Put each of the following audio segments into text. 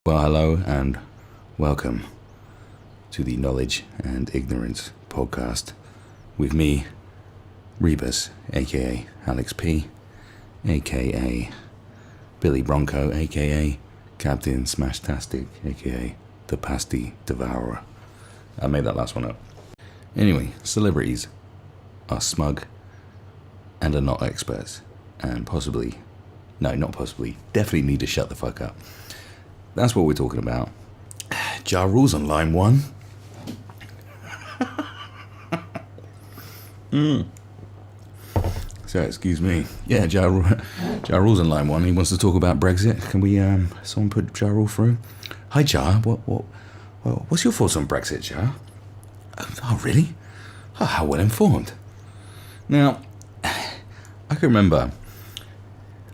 Well, hello and welcome to the Knowledge and Ignorance podcast with me, Rebus, aka Alex P, aka Billy Bronco, aka Captain Smashtastic, aka the Pasty Devourer. I made that last one up. Anyway, celebrities are smug and are not experts, and definitely need to shut the fuck up. That's what we're talking about. Ja Rule's on line one. So, excuse me. Yeah, Ja Rule's on line one. He wants to talk about Brexit. Can we, someone put Ja Rule through? Hi, Ja. What's your thoughts on Brexit, Ja? Oh, really? Oh, how well informed. Now, I can remember,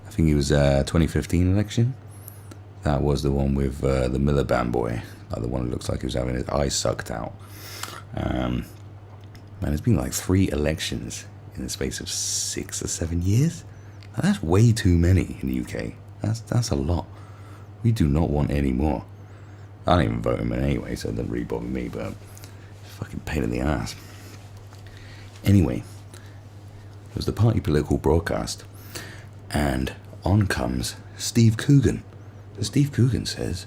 I think it was 2015 election. That was the one with the Miliband boy, like the one who looks like he was having his eyes sucked out. Man, it's been like 3 elections in the space of 6 or 7 years. Now, that's way too many in the UK. That's a lot. We do not want any more. I don't even vote him in anyway, so it doesn't really bother me, but it's a fucking pain in the ass. Anyway, it was the party political broadcast, and on comes Steve Coogan. So Steve Coogan says,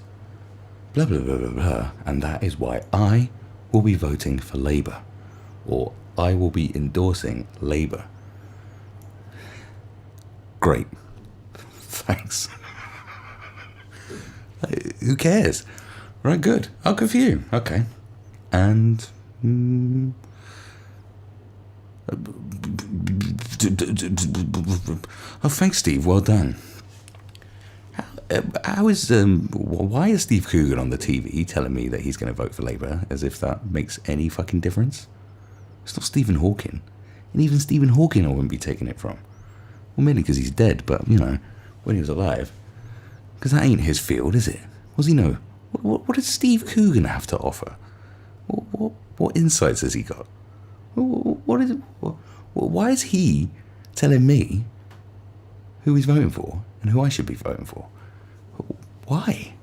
blah, blah, blah, blah, blah, and that is why I will be voting for Labour, or I will be endorsing Labour. Great. Thanks. Who cares? Right, good. Oh, good for you. Okay. And... oh, thanks, Steve. Well done. Why is Steve Coogan on the TV telling me that he's going to vote for Labour as if that makes any fucking difference? It's not Stephen Hawking. And even Stephen Hawking I wouldn't be taking it from. Well, mainly because he's dead, but, you know, when he was alive. Because that ain't his field, is it? What does he know? What does Steve Coogan have to offer? What insights has he got? Why is he telling me who he's voting for and who I should be voting for? Why?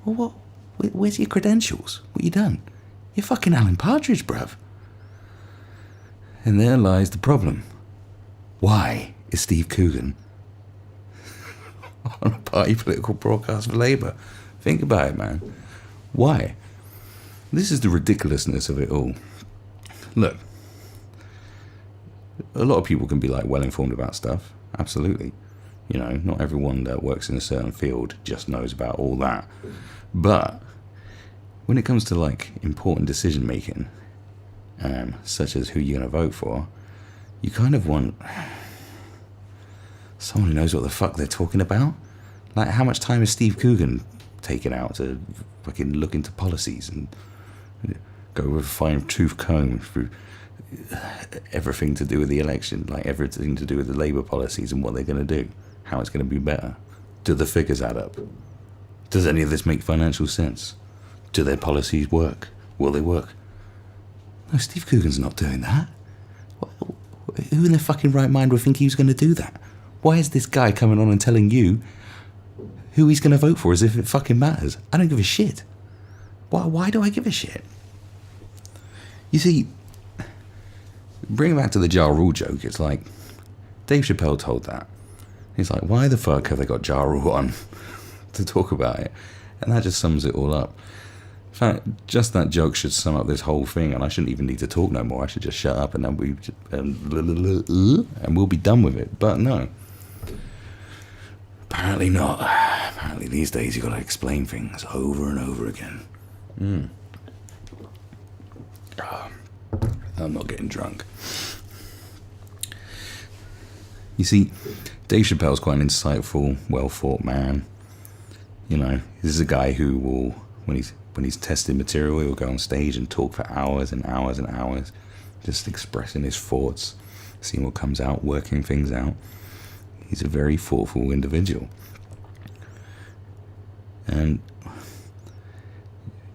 Well, where's your credentials? What you done? You're fucking Alan Partridge, bruv. And there lies the problem. Why is Steve Coogan on a party political broadcast for Labour? Think about it, man. Why? This is the ridiculousness of it all. Look, a lot of people can be like well informed about stuff. Absolutely. You know, not everyone that works in a certain field just knows about all that. But when it comes to like important decision making, such as who you're going to vote for, you kind of want someone who knows what the fuck they're talking about. Like, how much time is Steve Coogan taken out to fucking look into policies and go with a fine-tooth comb through everything to do with the election, like everything to do with the Labour policies and what they're going to do, how it's going to be better? Do the figures add up? Does any of this make financial sense? Do their policies work? Will they work? No, Steve Coogan's not doing that. Who in their fucking right mind would think he was going to do that? Why is this guy coming on and telling you who he's going to vote for as if it fucking matters? I don't give a shit. Why do I give a shit? You see, bring it back to the Ja Rule joke. It's like, Dave Chappelle told that. He's like, why the fuck have they got Ja Rule on to talk about it? And that just sums it all up. In fact, just that joke should sum up this whole thing, and I shouldn't even need to talk no more. I should just shut up and then we'll be done with it. But no. Apparently not. Apparently these days you've got to explain things over and over again. I'm not getting drunk. You see, Dave Chappelle's quite an insightful, well-thought man. You know, this is a guy who will, when he's testing material, he'll go on stage and talk for hours and hours and hours, just expressing his thoughts, seeing what comes out, working things out. He's a very thoughtful individual. And,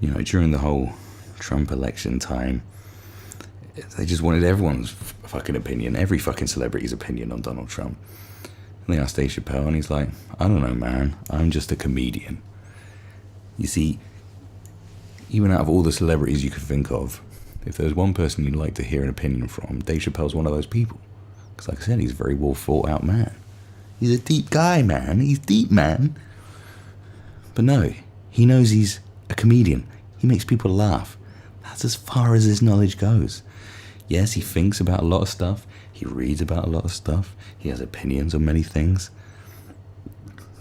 you know, during the whole Trump election time, they just wanted everyone's fucking opinion, every fucking celebrity's opinion on Donald Trump. And they asked Dave Chappelle, and he's like, I don't know, man, I'm just a comedian. You see, even out of all the celebrities you could think of, if there's one person you'd like to hear an opinion from, Dave Chappelle's one of those people. Because like I said, he's a very well thought out man. He's a deep guy, man. He's deep, man. But no, he knows he's a comedian. He makes people laugh. That's as far as his knowledge goes. Yes, he thinks about a lot of stuff. He reads about a lot of stuff. He has opinions on many things.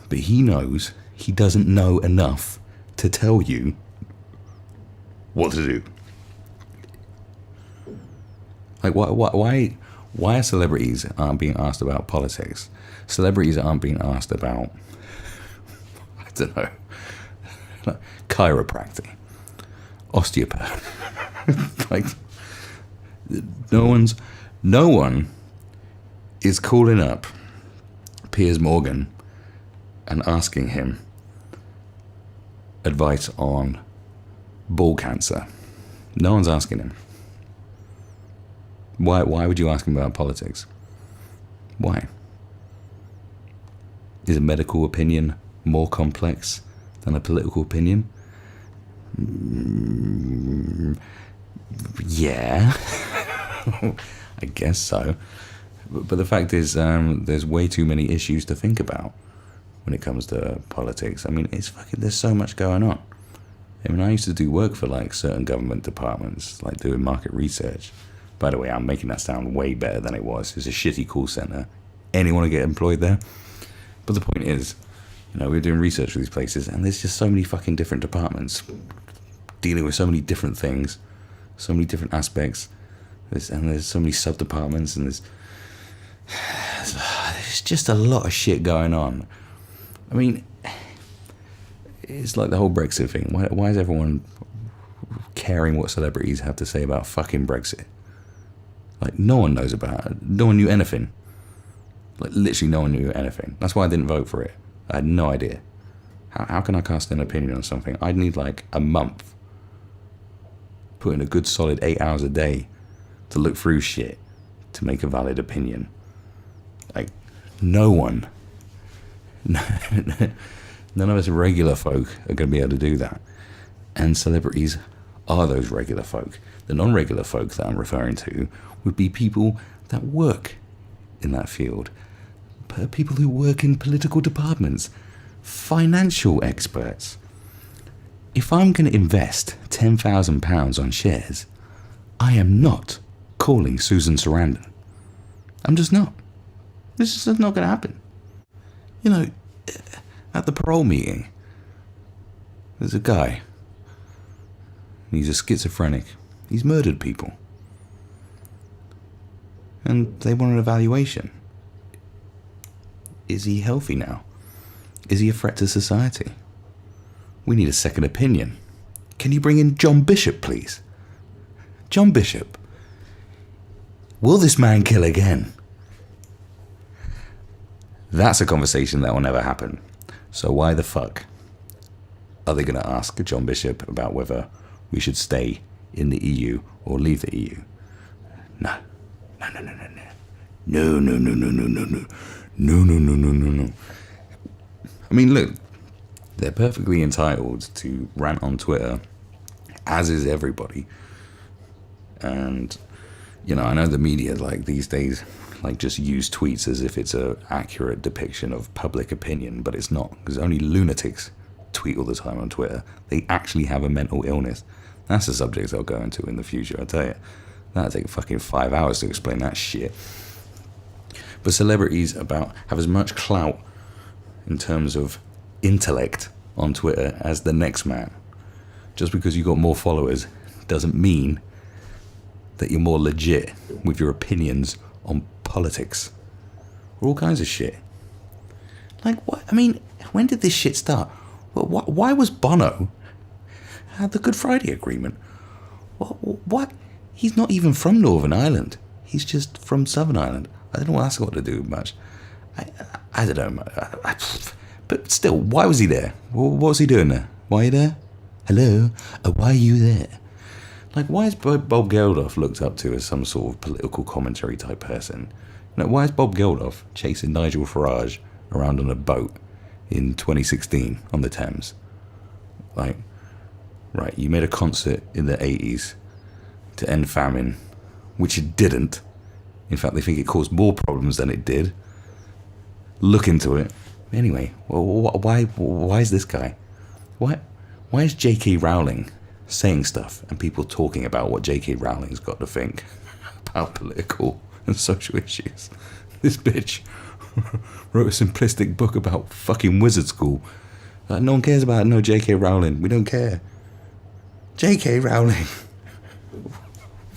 But he knows he doesn't know enough to tell you what to do. Like, why are celebrities aren't being asked about politics? Celebrities aren't being asked about, I don't know, chiropractic, osteopath. Like, no one is calling up Piers Morgan and asking him advice on ball cancer. No one's asking him. Why would you ask him about politics? Why? Is a medical opinion more complex than a political opinion? Yeah. I guess so. But the fact is, there's way too many issues to think about when it comes to politics. I mean, there's so much going on. I mean, I used to do work for like certain government departments, like doing market research. By the way, I'm making that sound way better than it was. It's a shitty call center. Anyone to get employed there? But the point is, we're doing research for these places, and there's just so many fucking different departments dealing with so many different things, so many different aspects, and there's so many sub-departments, and there's just a lot of shit going on. I mean, it's like the whole Brexit thing. Why is everyone caring what celebrities have to say about fucking Brexit? Like, no one knows about it. No one knew anything. Like, literally no one knew anything. That's why I didn't vote for it. I had no idea. How can I cast an opinion on something? I'd need like a month. Put in a good solid 8 hours a day to look through shit to make a valid opinion. Like, no one. None of us regular folk are going to be able to do that. And celebrities are those regular folk. The non-regular folk that I'm referring to would be people that work in that field. People who work in political departments. Financial experts. If I'm going to invest £10,000 on shares, I am not calling Susan Sarandon. I'm just not. This is just not going to happen. At the parole meeting, there's a guy. He's a schizophrenic. He's murdered people. And they want an evaluation. Is he healthy now? Is he a threat to society? We need a second opinion. Can you bring in John Bishop, please? John Bishop. Will this man kill again? That's a conversation that will never happen. So why the fuck are they going to ask John Bishop about whether we should stay in the EU or leave the EU? No. No. I mean, look, they're perfectly entitled to rant on Twitter, as is everybody. And, I know the media, like, these days, like, just use tweets as if it's an accurate depiction of public opinion, but it's not, because only lunatics tweet all the time on Twitter. They actually have a mental illness. That's a subject I'll go into in the future, I tell you. That'll take fucking 5 hours to explain that shit. But celebrities have as much clout in terms of intellect on Twitter as the next man. Just because you got more followers doesn't mean that you're more legit with your opinions on politics or all kinds of shit. Like, what? I mean, when did this shit start? Why was Bono had the Good Friday Agreement? What? He's not even from Northern Ireland. He's just from Southern Ireland. I don't know what that's got to do with much. I don't know. But still, why was he there? What was he doing there? Why are you there? Hello? Why are you there? Like, why is Bob Geldof looked up to as some sort of political commentary type person? Why is Bob Geldof chasing Nigel Farage around on a boat in 2016 on the Thames? Like, right, you made a concert in the 80s to end famine, which it didn't. In fact, they think it caused more problems than it did. Look into it. Anyway, why is this guy? Why is J.K. Rowling saying stuff and people talking about what J.K. Rowling's got to think about political and social issues? This bitch wrote a simplistic book about fucking wizard school. No one cares about it. No, J.K. Rowling. We don't care. J.K. Rowling.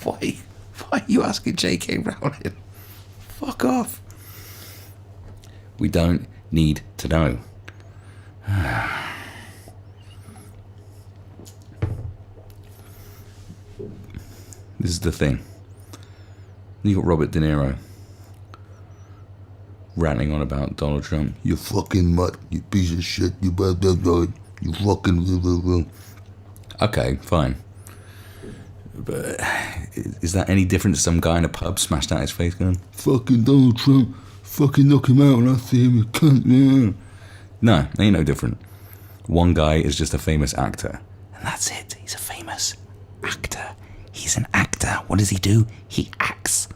Why are you asking J.K. Rowling? Fuck off. We don't need to know. This is the thing. You got Robert De Niro ranting on about Donald Trump. You fucking mutt, you piece of shit, you blah blah blah, you fucking blah blah blah. Okay, fine. But is that any different to some guy in a pub smashed out his face going, fucking Donald Trump, fucking knock him out when I see him, you cunt, yeah. No, ain't no different. One guy is just a famous actor. And that's it, he's a famous actor. He's an actor. What does he do? He acts.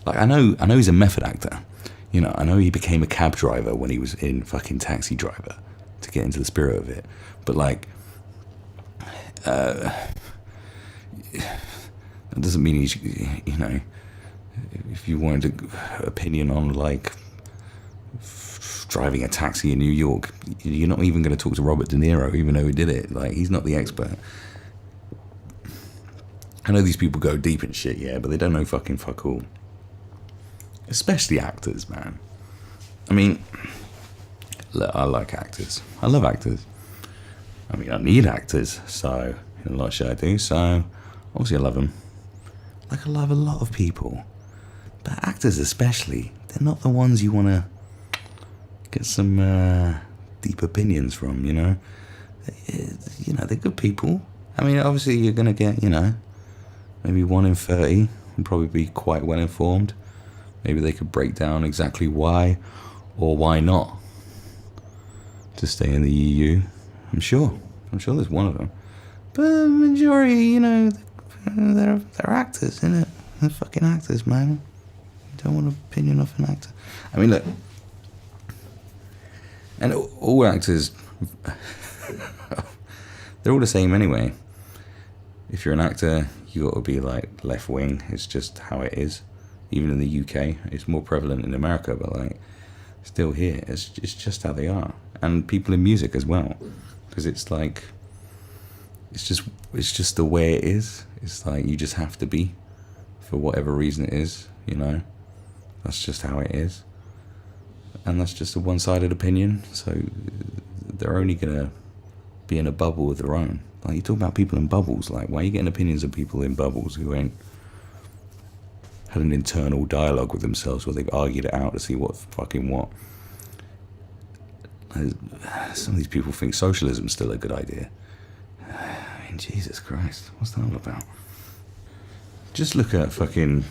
Like, I know he's a method actor. You know, I know he became a cab driver when he was in fucking Taxi Driver to get into the spirit of it. But, like, that doesn't mean he's, you know, if you wanted an opinion on, like, driving a taxi in New York, you're not even going to talk to Robert De Niro, even though he did it. Like, he's not the expert. I know these people go deep in shit, yeah, but they don't know fucking fuck all. Especially actors, man. I mean, look, I like actors. I love actors. I mean, I need actors, so a lot of shit I do, so obviously I love them. Like I love a lot of people. But actors especially, they're not the ones you want to get some deep opinions from, you know? You know, they're good people. I mean, obviously you're going to get, you know, maybe 1 in 30 and probably be quite well informed. Maybe they could break down exactly why or why not to stay in the EU. I'm sure there's one of them. But the majority, you know, they're actors, innit? They're fucking actors, man. You don't want an opinion of an actor. I mean, look, and all actors, they're all the same anyway. If you're an actor, you got to be like left wing. It's just how it is. Even in the UK, it's more prevalent in America, but like still here, it's just how they are. And people in music as well, because it's like it's just the way it is. It's like you just have to be, for whatever reason it is. You know, that's just how it is, and that's just a one-sided opinion. So they're only gonna be in a bubble of their own. Like, you talk about people in bubbles, like, why are you getting opinions of people in bubbles who ain't had an internal dialogue with themselves where they've argued it out to see what fucking what? Some of these people think socialism's still a good idea. I mean, Jesus Christ, what's that all about? Just look at fucking...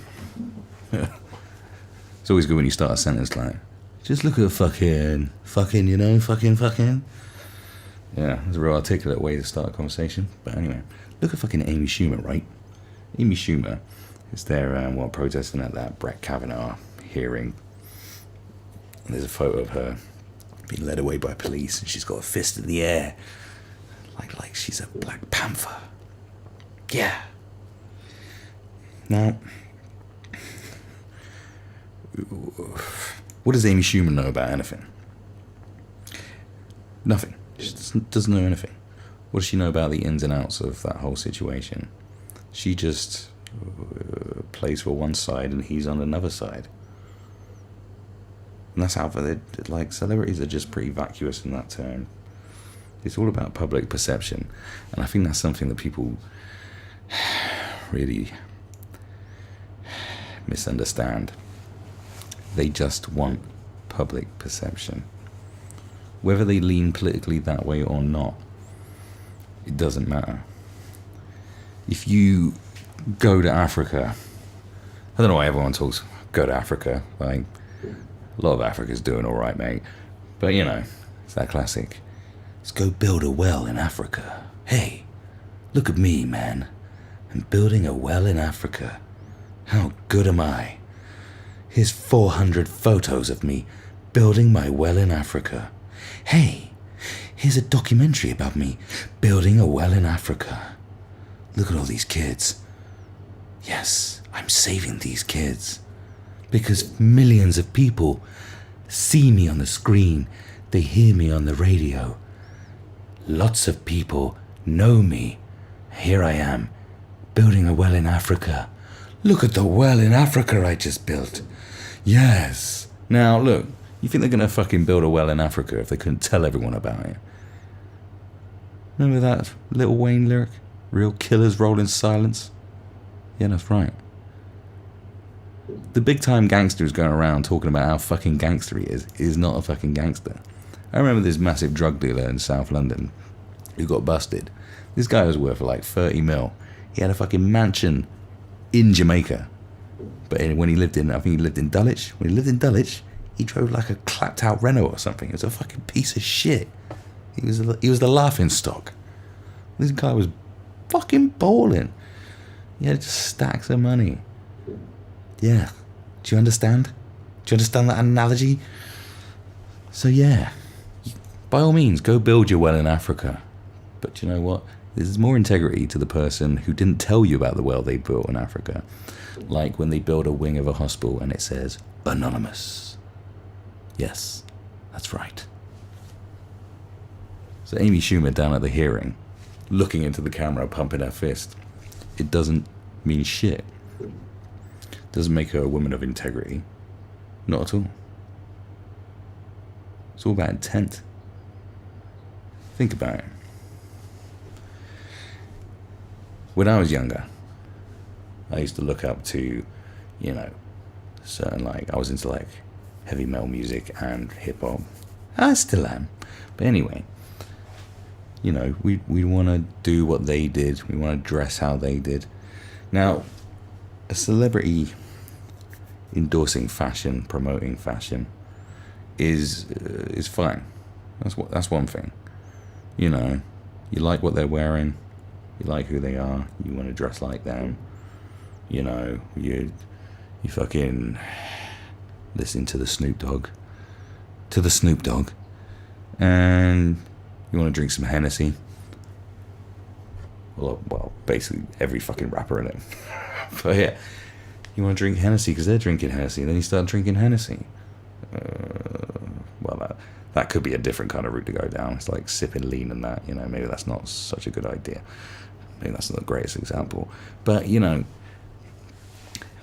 It's always good when you start a sentence like, just look at fucking, you know, fucking. Yeah, it's a real articulate way to start a conversation. But anyway, look at fucking Amy Schumer, right? Amy Schumer is there while protesting at that Brett Kavanaugh hearing. And there's a photo of her being led away by police, and she's got a fist in the air, like she's a Black Panther. Yeah. Now, what does Amy Schumer know about anything? Nothing. She doesn't know anything. What does she know about the ins and outs of that whole situation? She just plays for one side and he's on another side. And that's how like celebrities are just pretty vacuous in that term. It's all about public perception, and I think that's something that people really misunderstand. They just want public perception. Whether they lean politically that way or not, it doesn't matter. If you go to Africa, I don't know why everyone talks go to Africa, like, a lot of Africa's doing alright, mate. But, you know, it's that classic. is go build a well in Africa. Hey, look at me, man. I'm building a well in Africa. How good am I? Here's 400 photos of me building my well in Africa. Hey, here's a documentary about me building a well in Africa. Look at all these kids. Yes, I'm saving these kids. Because millions of people see me on the screen. They hear me on the radio. Lots of people know me. Here I am, building a well in Africa. Look at the well in Africa I just built. Yes. Now, look, you think they're going to fucking build a well in Africa if they couldn't tell everyone about it? Remember that Lil Wayne lyric? Real killers roll in silence? Yeah, that's right. The big time gangster who's going around talking about how fucking gangster he is not a fucking gangster. I remember this massive drug dealer in South London who got busted. This guy was worth like 30 mil. He had a fucking mansion in Jamaica. But when he lived in, I think he lived in Dulwich. When he lived in Dulwich, he drove like a clapped out Renault or something. It was a fucking piece of shit. He was the laughing stock. This guy was fucking balling. He had just stacks of money. Yeah. Do you understand? Do you understand that analogy? So yeah, by all means, go build your well in Africa. But you know what? There's more integrity to the person who didn't tell you about the well they built in Africa. Like when they build a wing of a hospital and it says, anonymous. Yes, that's right. So Amy Schumer down at the hearing, looking into the camera, pumping her fist. It doesn't mean shit. Doesn't make her a woman of integrity. Not at all. It's all about intent. Think about it. When I was younger, I used to look up to, certain, I was into, heavy metal music and hip-hop. I still am. But anyway, we want to do what they did. We want to dress how they did. Now, a celebrity endorsing fashion, promoting fashion, is fine. That's one thing. You like what they're wearing. You like who they are. You want to dress like them. You fucking listen to the Snoop Dogg. And you want to drink some Hennessy. Well, basically every fucking rapper in it. But yeah, you want to drink Hennessy because they're drinking Hennessy. And then you start drinking Hennessy. That could be a different kind of route to go down. It's like sipping lean and that. Maybe that's not such a good idea. Maybe that's not the greatest example. But,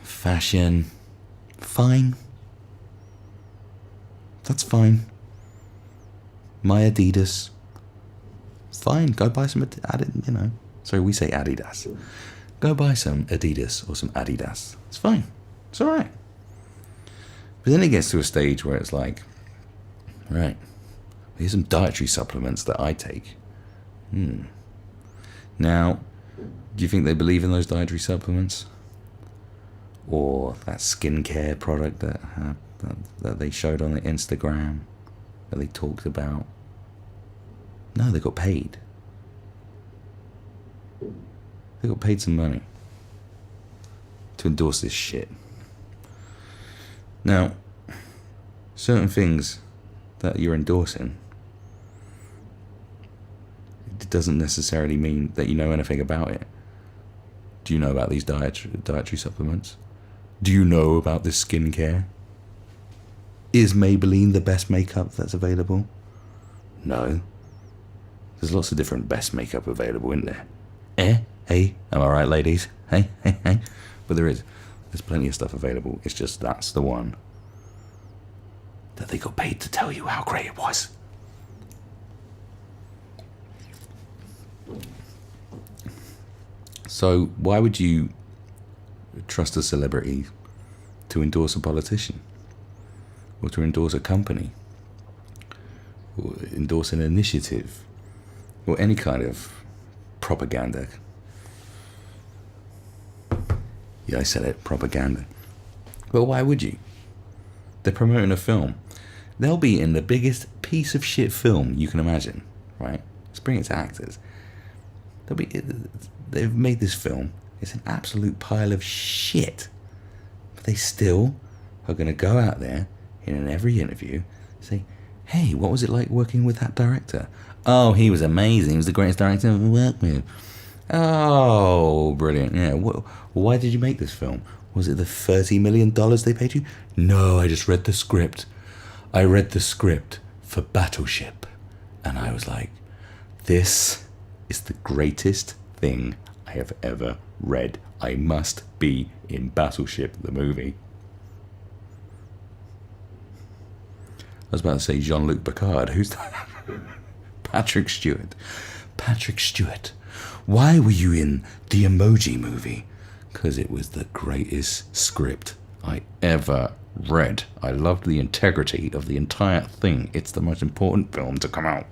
fashion, fine. That's fine. My Adidas, fine. Go buy some Adidas, Sorry, we say Adidas. Go buy some Adidas or some Adidas. It's fine. It's all right. But then it gets to a stage where it's like, right, here's some dietary supplements that I take. Now, do you think they believe in those dietary supplements? Or that skincare product that they showed on the Instagram, that they talked about? No, they got paid. They got paid some money to endorse this shit. Now, certain things that you're endorsing, it doesn't necessarily mean that you know anything about it. Do you know about these dietary supplements? Do you know about this skincare? Is Maybelline the best makeup that's available? No. There's lots of different best makeup available, isn't there? Hey, am I right, ladies? Hey. But there's plenty of stuff available. It's just that's the one that they got paid to tell you how great it was. So why would you trust a celebrity to endorse a politician? Or to endorse a company? Or endorse an initiative? Or any kind of propaganda? Yeah, I said it, propaganda. Well, why would you? They're promoting a film. They'll be in the biggest piece of shit film you can imagine, right? Let's bring it to actors. They've made this film. It's an absolute pile of shit. But they still are going to go out there in every interview say, hey, what was it like working with that director? Oh, he was amazing. He was the greatest director I've ever worked with. Oh, brilliant. Yeah. Why did you make this film? Was it the $30 million they paid you? No, I just read the script. I read the script for Battleship. And I was like, this is the greatest thing I have ever read. I must be in Battleship, the movie. I was about to say Jean-Luc Picard. Who's that? Patrick Stewart. Patrick Stewart. Why were you in the Emoji Movie? Because it was the greatest script I ever read. I loved the integrity of the entire thing. It's the most important film to come out.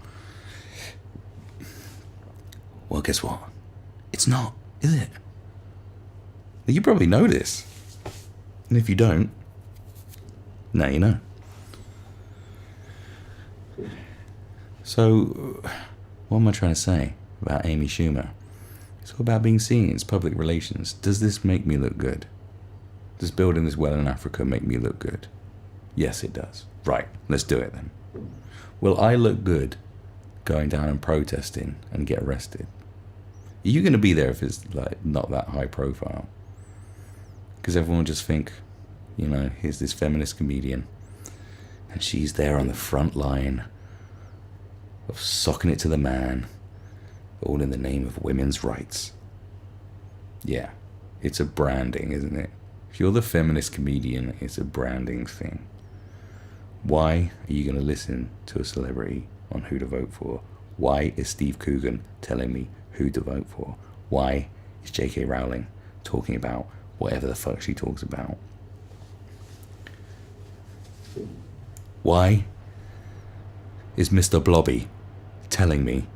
Well, guess what? It's not, is it? You probably know this. And if you don't, now you know. So, what am I trying to say about Amy Schumer? It's all about being seen. It's public relations. Does this make me look good? Does building this well in Africa make me look good? Yes, it does. Right, let's do it then. Will I look good going down and protesting and get arrested? Are you going to be there if it's like not that high profile? Because everyone will just think, you know, here's this feminist comedian and she's there on the front line of socking it to the man, all in the name of women's rights. Yeah, it's a branding, isn't it? If you're the feminist comedian, it's a branding thing. Why are you going to listen to a celebrity on who to vote for? Why is Steve Coogan telling me who to vote for? Why is J.K. Rowling talking about whatever the fuck she talks about? Why is Mr. Blobby telling me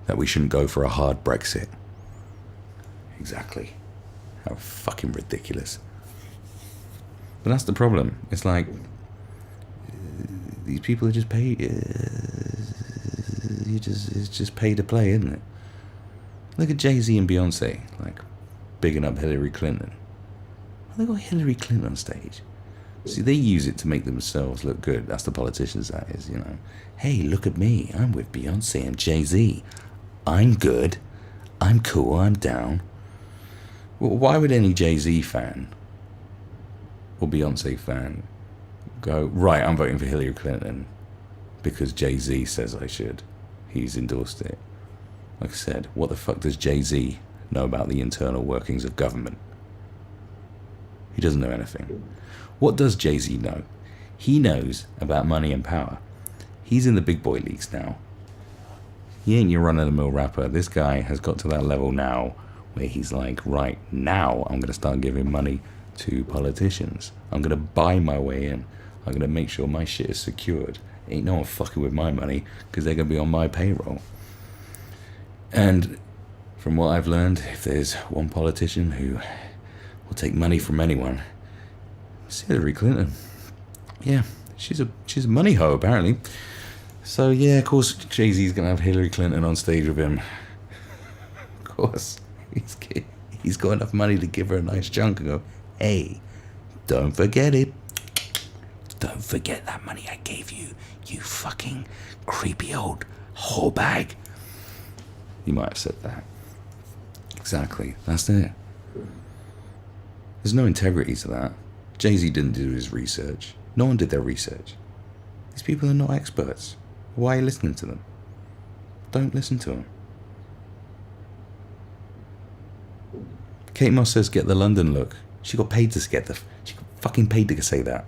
that we shouldn't go for a hard Brexit? Exactly. How fucking ridiculous. But that's the problem. It's like, these people are just paid. It's just pay to play, isn't it? Look at Jay-Z and Beyonce, like, bigging up Hillary Clinton. They got Hillary Clinton on stage. See, they use it to make themselves look good. That's the politicians, that is, you know. Hey, look at me. I'm with Beyonce and Jay-Z. I'm good. I'm cool. I'm down. Well, why would any Jay-Z fan or Beyonce fan go, right, I'm voting for Hillary Clinton because Jay-Z says I should? He's endorsed it. Like I said, what the fuck does Jay-Z know about the internal workings of government? He doesn't know anything. What does Jay-Z know? He knows about money and power. He's in the big boy leagues now. He ain't your run-of-the-mill rapper. This guy has got to that level now where he's like, right, now I'm going to start giving money to politicians. I'm going to buy my way in. I'm going to make sure my shit is secured. Ain't no one fucking with my money because they're going to be on my payroll. And from what I've learned, if there's one politician who will take money from anyone, it's Hillary Clinton. Yeah, she's a money hoe apparently. So yeah, of course Jay-Z's gonna have Hillary Clinton on stage with him. Of course, he's got enough money to give her a nice chunk and go, hey, don't forget it. Don't forget that money I gave you, you fucking creepy old whore bag. You might have said that. Exactly, that's it. There's no integrity to that. Jay-Z didn't do his research. No one did their research. These people are not experts. Why are you listening to them? Don't listen to them. Kate Moss says, get the London look. She got paid to get she got fucking paid to say that.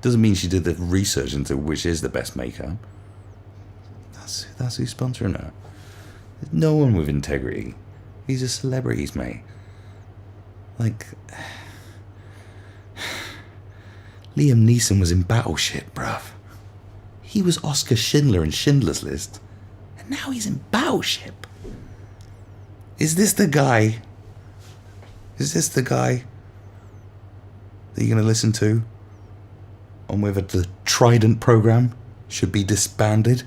Doesn't mean she did the research into which is the best makeup. That's who's sponsoring her. There's no one with integrity. These are celebrities, mate. Like, Liam Neeson was in Battleship, bruv. He was Oscar Schindler in Schindler's List. And now he's in Battleship. Is this the guy? Is this the guy that you're going to listen to on whether the Trident program should be disbanded?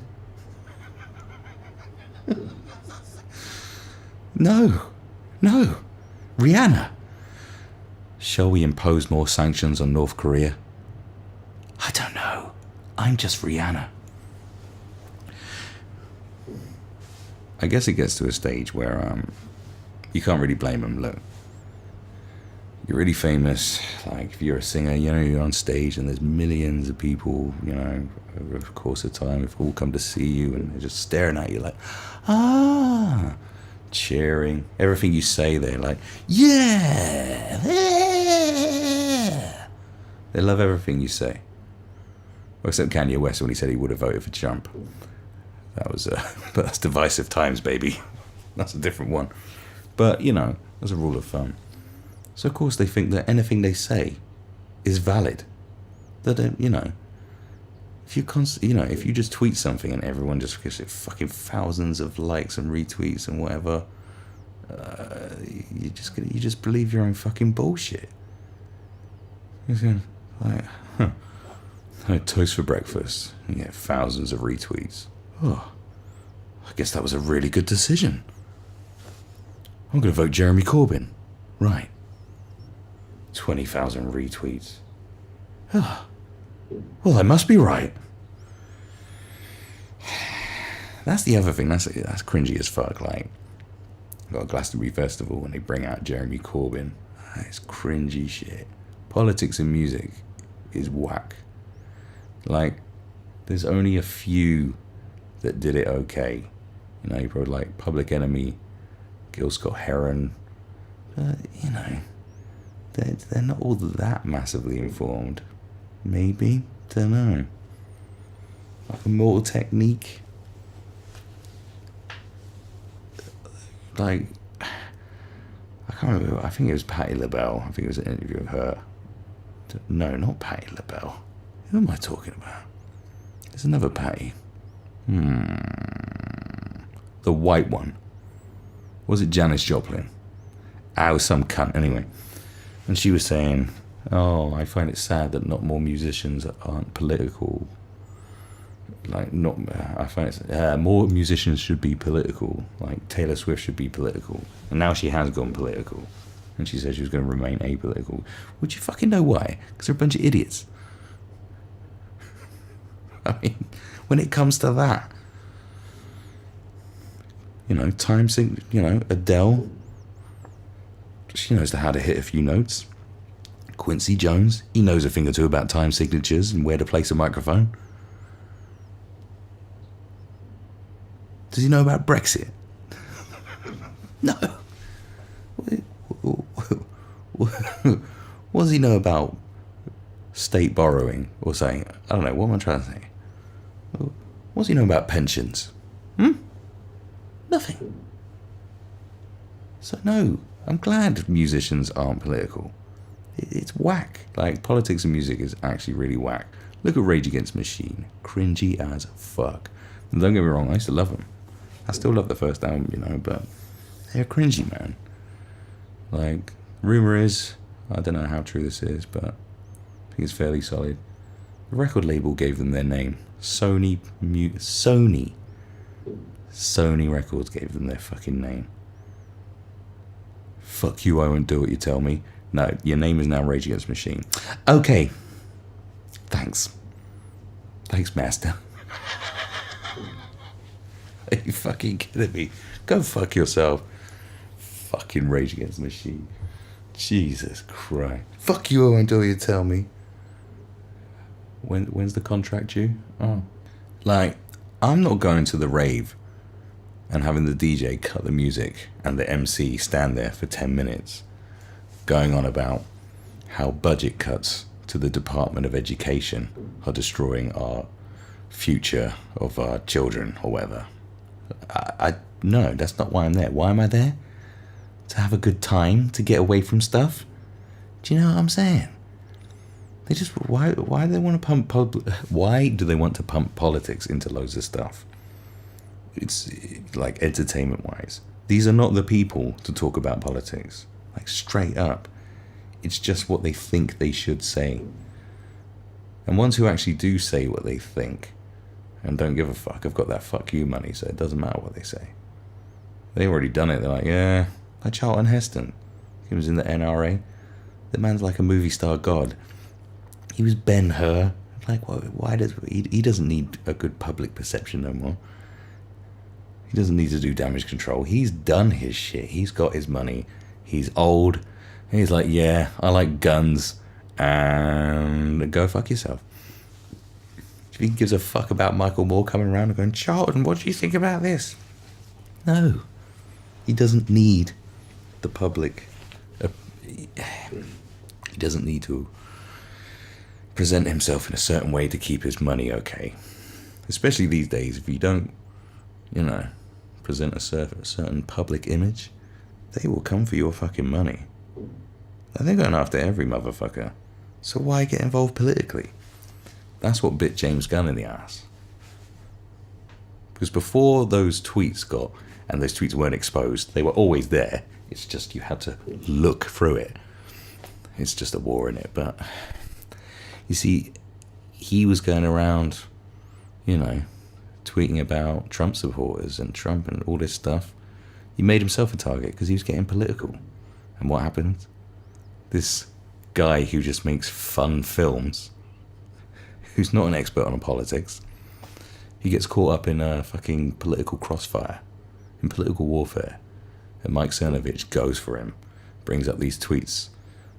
No. Rihanna. Shall we impose more sanctions on North Korea? I don't know. I'm just Rihanna. I guess it gets to a stage where you can't really blame them. Look, you're really famous. Like, if you're a singer, you know, you're on stage and there's millions of people, you know, over the course of time, have all come to see you and they're just staring at you like, ah, cheering. Everything you say, they're like, yeah. They love everything you say. Well, except Kanye West when he said he would have voted for Trump. That was, but that's divisive times, baby. That's a different one. But, you know, as a rule of thumb. So, of course, they think that anything they say is valid. That, you know, if you just tweet something and everyone just gives it fucking thousands of likes and retweets and whatever, you just believe your own fucking bullshit. You're like, huh. I had toast for breakfast. You get thousands of retweets. Oh, I guess that was a really good decision. I'm going to vote Jeremy Corbyn. Right. 20,000 retweets. Oh, well, I must be right. That's the other thing. That's cringy as fuck. Like, got a Glastonbury Festival when they bring out Jeremy Corbyn. It's cringy shit. Politics and music is whack. Like, there's only a few that did it okay. You know, you probably like Public Enemy, Gil Scott-Heron. But, you know, they're not all that massively informed. Maybe? Don't know. Like Immortal Technique. Like, I can't remember. I think it was Patti LaBelle. I think it was an interview with her. No, not Patti LaBelle. Who am I talking about? There's another Patti. The white one. Was it Janis Joplin? I was some cunt anyway. And she was saying, oh, I find it sad that not more musicians aren't political. Like, not, I find it, more musicians should be political. Like, Taylor Swift should be political. And now she has gone political. And she said she was going to remain apolitical. Would you fucking know why? Because they're a bunch of idiots. I mean, when it comes to that, you know, Adele, she knows how to hit a few notes. Quincy Jones, he knows a thing or two about time signatures and where to place a microphone. Does he know about Brexit? No. What does he know about state borrowing or saying, I don't know, what am I trying to say? What does he know about pensions? Nothing. So no, I'm glad musicians aren't political. It's whack. Like, politics and music is actually really whack. Look at Rage Against the Machine. Cringy as fuck. And don't get me wrong, I used to love them. I still love the first album, you know, but they're cringy, man. Like, rumor is, I don't know how true this is, but I think it's fairly solid. The record label gave them their name. Sony Records gave them their fucking name. Fuck you, I won't do what you tell me. No, your name is now Rage Against the Machine. Okay. Thanks, master. Are you fucking kidding me? Go fuck yourself. Fucking Rage Against the Machine. Jesus Christ. Fuck you, I won't do what you tell me. When's the contract due? Oh. Like, I'm not going to the rave and having the DJ cut the music and the MC stand there for 10 minutes going on about how budget cuts to the Department of Education are destroying our future of our children or whatever. No, that's not why I'm there. Why am I there? To have a good time, to get away from stuff. Do you know what I'm saying? They just why do they want to pump politics into loads of stuff? It's like entertainment wise. These are not the people to talk about politics. Like, straight up. It's just what they think they should say. And ones who actually do say what they think and don't give a fuck. I've got that fuck you money, so it doesn't matter what they say. They already done it. They're like, yeah, like Charlton Heston. He was in the NRA. The man's like a movie star god. He was Ben-Hur. Like, why does he doesn't need a good public perception no more. He doesn't need to do damage control. He's done his shit. He's got his money. He's old. And he's like, yeah, I like guns. And go fuck yourself. If he gives a fuck about Michael Moore coming around and going, Charlton, what do you think about this? No. He doesn't need the public. He doesn't need to present himself in a certain way to keep his money okay. Especially these days, if you don't, present a certain public image, they will come for your fucking money. And they're going after every motherfucker. So why get involved politically? That's what bit James Gunn in the ass. Because before those tweets and those tweets weren't exposed, they were always there. It's just you had to look through it. It's just a war in it. But you see, he was going around, tweeting about Trump supporters and Trump and all this stuff. He made himself a target because he was getting political. And what happened? This guy who just makes fun films, who's not an expert on politics, he gets caught up in a fucking political crossfire, in political warfare. And Mike Cernovich goes for him, brings up these tweets,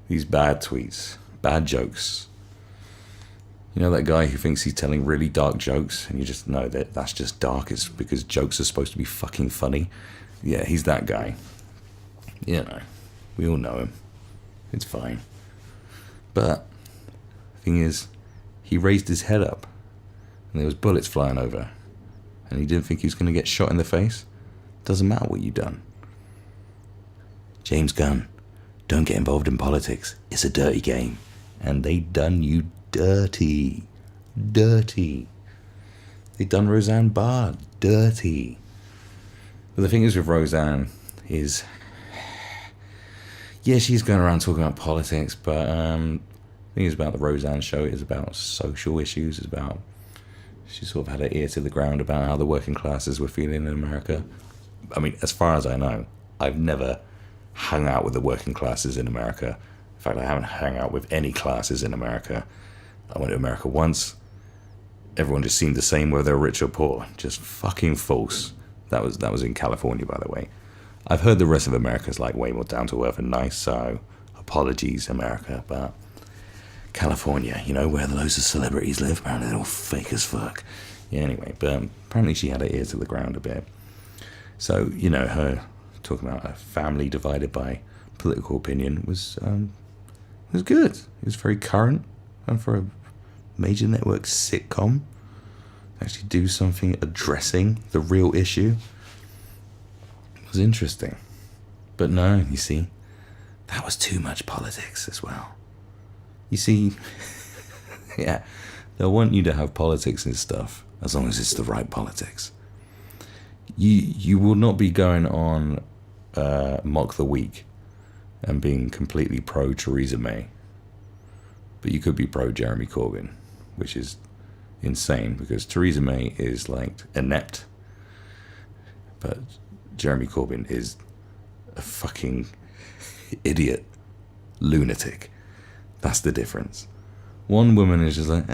these bad tweets, bad jokes. You know that guy who thinks he's telling really dark jokes, and you just know that that's just dark, it's because jokes are supposed to be fucking funny. Yeah, he's that guy. We all know him. It's fine. But the thing is, he raised his head up, and there was bullets flying over, and he didn't think he was going to get shot in the face. Doesn't matter what you've done. James Gunn, don't get involved in politics. It's a dirty game. And they done you dirty. Dirty. They done Roseanne Barr dirty. But the thing is with Roseanne is, yeah, she's going around talking about politics, but the thing is about the Roseanne show is about social issues. It's about, she sort of had her ear to the ground about how the working classes were feeling in America. I mean, as far as I know, I've never hung out with the working classes in America. In fact, I haven't hung out with any classes in America. I went to America once. Everyone just seemed the same, whether they're rich or poor. Just fucking false. That was in California, by the way. I've heard the rest of America's like way more down to earth and nice, so apologies, America. But California, where loads of celebrities live, apparently they're all fake as fuck. Yeah, anyway, but apparently she had her ear to the ground a bit. So, her talking about a family divided by political opinion was good. It was very current, and for a major network sitcom, actually do something addressing the real issue. It was interesting. But no, you see, that was too much politics as well. You see, yeah, they'll want you to have politics and stuff as long as it's the right politics. You will not be going on Mock the Week and being completely pro Theresa May, but you could be pro Jeremy Corbyn, which is insane because Theresa May is like inept, but Jeremy Corbyn is a fucking idiot, lunatic. That's the difference. One woman is just like,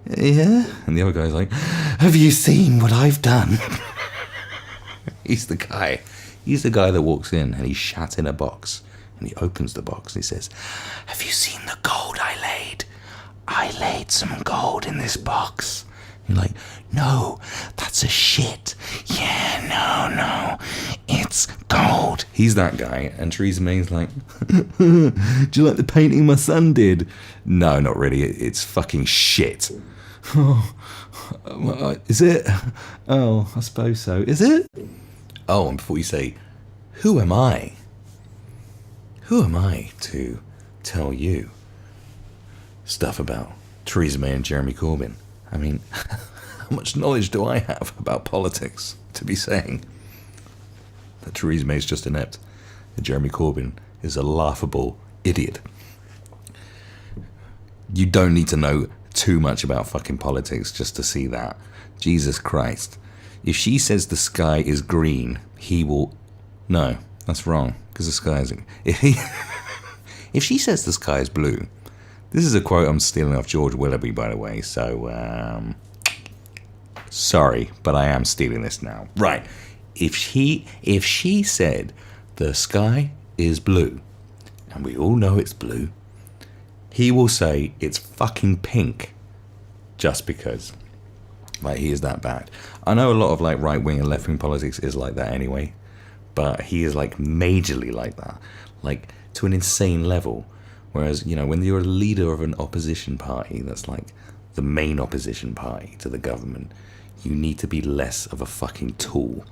yeah, and the other guy's like, have you seen what I've done? He's the guy. He's the guy that walks in and he's shat in a box. And he opens the box and he says, have you seen the gold I laid? I laid some gold in this box. You're like, no, that's a shit. Yeah, no, it's gold. He's that guy. And Theresa May's like, do you like the painting my son did? No, not really. It's fucking shit. Oh, is it? Oh, I suppose so. Is it? Oh, and before you say, who am I? Who am I to tell you stuff about Theresa May and Jeremy Corbyn? I mean, how much knowledge do I have about politics to be saying that Theresa May is just inept and Jeremy Corbyn is a laughable idiot? You don't need to know too much about fucking politics just to see that. Jesus Christ. If she says the sky is green, he will... No, that's wrong, because the sky isn't... If she says the sky is blue... This is a quote I'm stealing off George Willoughby, by the way, so... sorry, but I am stealing this now. Right. If she said the sky is blue, and we all know it's blue, he will say it's fucking pink just because. Like, he is that bad. I know a lot of like right-wing and left-wing politics is like that anyway, but he is like majorly like that, like to an insane level. Whereas, you know, when you're a leader of an opposition party that's like the main opposition party to the government, you need to be less of a fucking tool,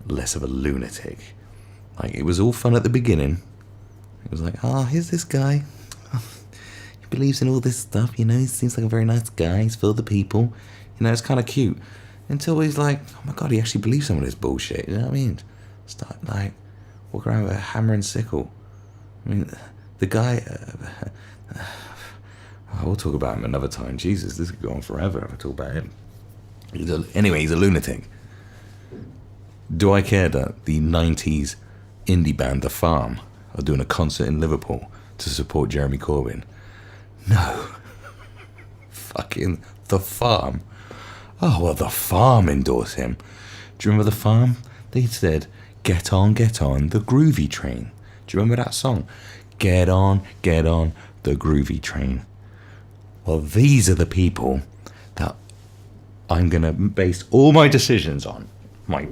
less of a lunatic. Like, it was all fun at the beginning. It was like, here's this guy. He believes in all this stuff, you know, he seems like a very nice guy, he's for the people. You know, it's kind of cute. Until he's like, oh my God, he actually believes some of this bullshit, you know what I mean? Start, like, walk around with a hammer and sickle. I mean, the guy... we'll talk about him another time. Jesus, this could go on forever if I talk about him. Anyway, he's a lunatic. Do I care that the 90s indie band The Farm are doing a concert in Liverpool to support Jeremy Corbyn? No. Fucking The Farm. Oh, well, The Farm endorse him. Do you remember The Farm? They said, get on, the groovy train. Do you remember that song? Get on, the groovy train. Well, these are the people that I'm going to base all my decisions on. My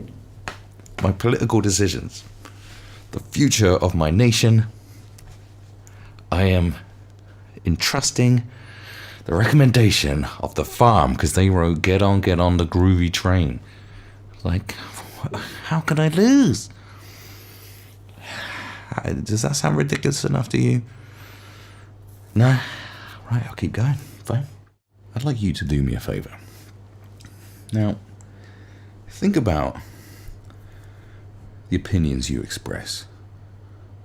political decisions. The future of my nation. I am entrusting the recommendation of The Farm, because they wrote, get on the groovy train. Like, how can I lose? Does that sound ridiculous enough to you? No? Right, I'll keep going. Fine. I'd like you to do me a favour. Now, think about the opinions you express.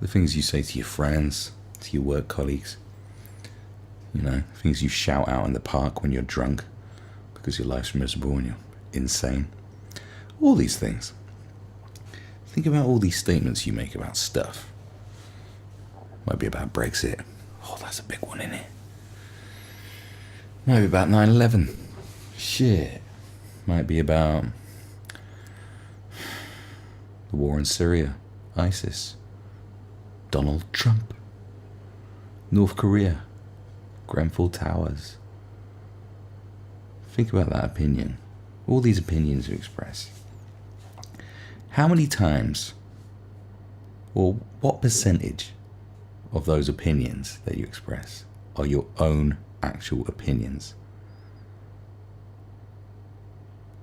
The things you say to your friends, to your work colleagues. You know, things you shout out in the park when you're drunk because your life's miserable and you're insane. All these things. Think about all these statements you make about stuff. Might be about Brexit. Oh, that's a big one, isn't it? Might be about 9/11. Shit. Might be about the war in Syria, ISIS, Donald Trump, North Korea, Grenfell Towers. Think about that opinion. All these opinions you express. How many times, or what percentage of those opinions that you express are your own actual opinions?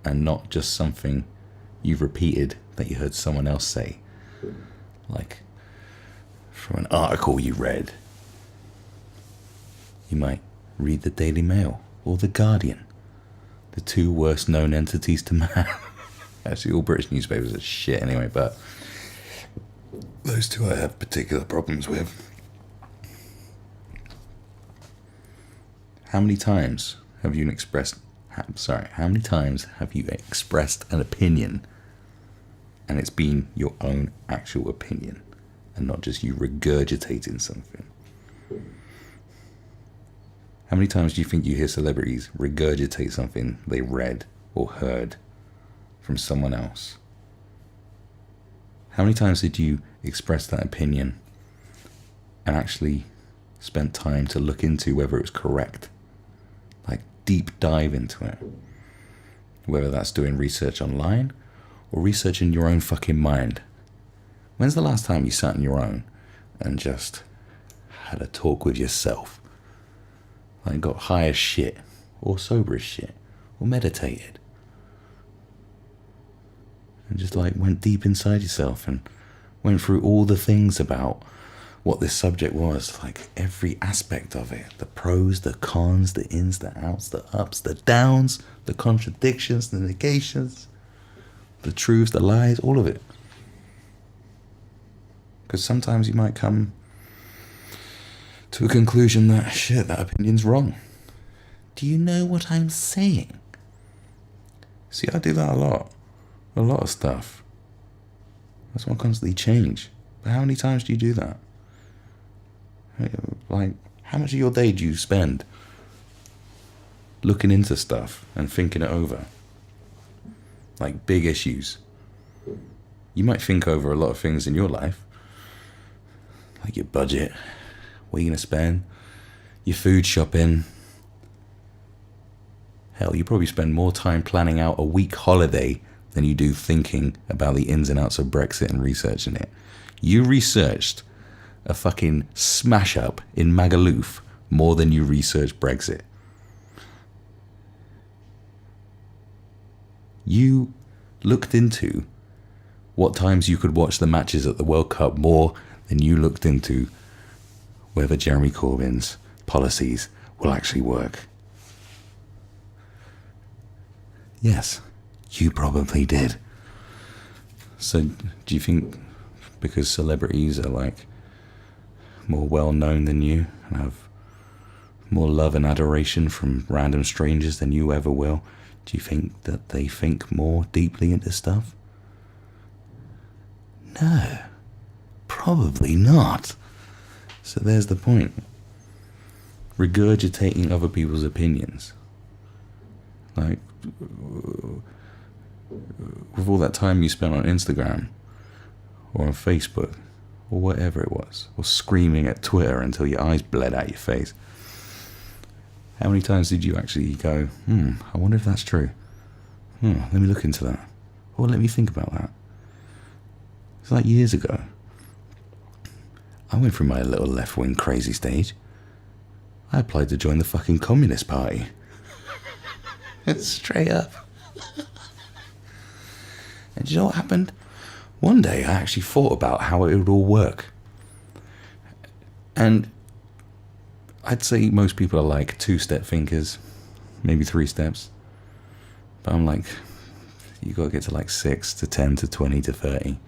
And not just something you've repeated that you heard someone else say. Like, from an article you read. You might read the Daily Mail or the Guardian. The two worst known entities to man. Actually, all British newspapers are shit anyway, but those two I have particular problems with. How many times have you expressed an opinion and it's been your own actual opinion and not just you regurgitating something? How many times do you think you hear celebrities regurgitate something they read or heard from someone else? How many times did you express that opinion and actually spent time to look into whether it was correct? Like, deep dive into it. Whether that's doing research online or research in your own fucking mind. When's the last time you sat on your own and just had a talk with yourself? Like, got high as shit, or sober as shit, or meditated. And just like went deep inside yourself and went through all the things about what this subject was, like every aspect of it, the pros, the cons, the ins, the outs, the ups, the downs, the contradictions, the negations, the truths, the lies, all of it. Because sometimes you might come to a conclusion that, shit, that opinion's wrong. Do you know what I'm saying? See, I do that a lot. A lot of stuff. That's why I constantly change. But how many times do you do that? Like, how much of your day do you spend looking into stuff and thinking it over? Like big issues. You might think over a lot of things in your life. Like your budget, what you're going to spend, your food shopping. Hell, you probably spend more time planning out a week holiday than you do thinking about the ins and outs of Brexit and researching it. You researched a fucking smash up in Magaluf more than you researched Brexit. You looked into what times you could watch the matches at the World Cup more than you looked into whether Jeremy Corbyn's policies will actually work. Yes, you probably did. So, do you think because celebrities are like more well known than you and have more love and adoration from random strangers than you ever will, do you think that they think more deeply into stuff? No, probably not. So there's the point. Regurgitating other people's opinions. Like, with all that time you spent on Instagram or on Facebook or whatever it was, or screaming at Twitter until your eyes bled out your face, how many times did you actually go, I wonder if that's true? Let me look into that. Or let me think about that. It's like years ago. I went through my little left-wing crazy stage. I applied to join the fucking Communist Party. Straight up. And do you know what happened? One day I actually thought about how it would all work. And I'd say most people are like 2-step thinkers, maybe 3 steps. But I'm like, you got to get to like 6 to 10 to 20 to 30.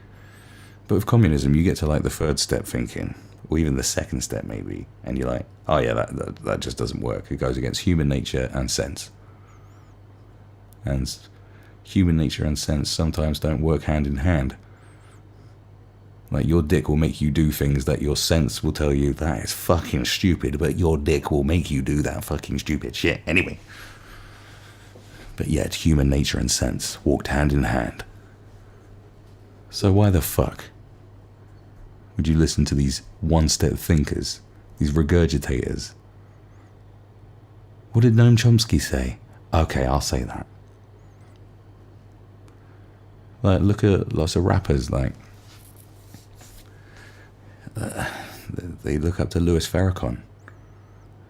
But with communism, you get to like the 3rd step thinking, or even the 2nd step maybe, and you're like, oh yeah, that just doesn't work. It goes against human nature and sense. And human nature and sense sometimes don't work hand in hand. Like, your dick will make you do things that your sense will tell you that is fucking stupid, but your dick will make you do that fucking stupid shit anyway. But yet, human nature and sense walked hand in hand. So why the fuck would you listen to these 1-step thinkers, these regurgitators? What did Noam Chomsky say? Okay, I'll say that. Like, look at lots of rappers, like, they look up to Louis Farrakhan.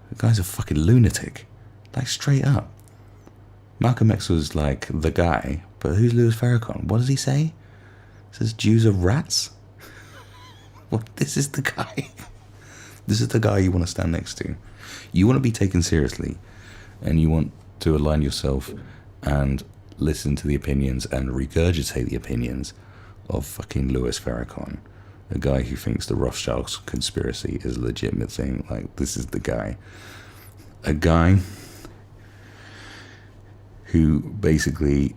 The guy's a fucking lunatic. Like, straight up. Malcolm X was like the guy, but who's Louis Farrakhan? What does he say? He says Jews are rats? Well, this is the guy. This is the guy you want to stand next to. You want to be taken seriously, and you want to align yourself and listen to the opinions and regurgitate the opinions of fucking Louis Farrakhan, a guy who thinks the Rothschilds conspiracy is a legitimate thing. Like, this is the guy. A guy who basically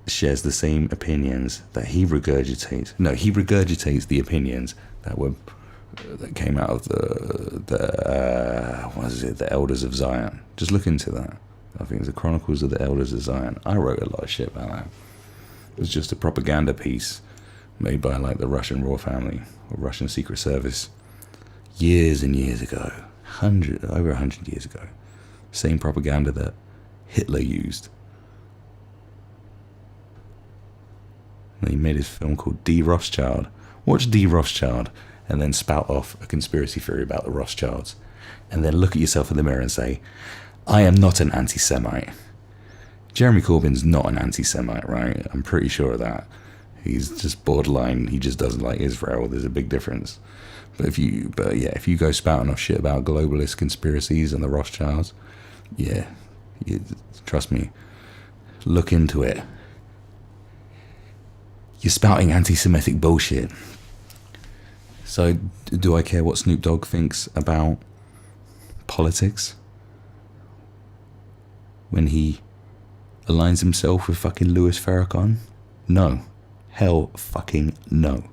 shares the same opinions that he regurgitates. No, he regurgitates the opinions that came out of the Elders of Zion. Just look into that. I think it's the Chronicles of the Elders of Zion. I wrote a lot of shit about that. It was just a propaganda piece made by like the Russian royal family or Russian Secret Service years and years ago, over 100 years ago. Same propaganda that Hitler used. And he made his film called D. Rothschild. Watch D. Rothschild and then spout off a conspiracy theory about the Rothschilds. And then look at yourself in the mirror and say, I am not an anti-Semite. Jeremy Corbyn's not an anti-Semite, right? I'm pretty sure of that. He's just borderline, he just doesn't like Israel. There's a big difference. But if you go spouting off shit about globalist conspiracies and the Rothschilds, trust me, look into it. You're spouting anti-Semitic bullshit. So, do I care what Snoop Dogg thinks about politics? when he aligns himself with fucking Louis Farrakhan? No. Hell fucking no.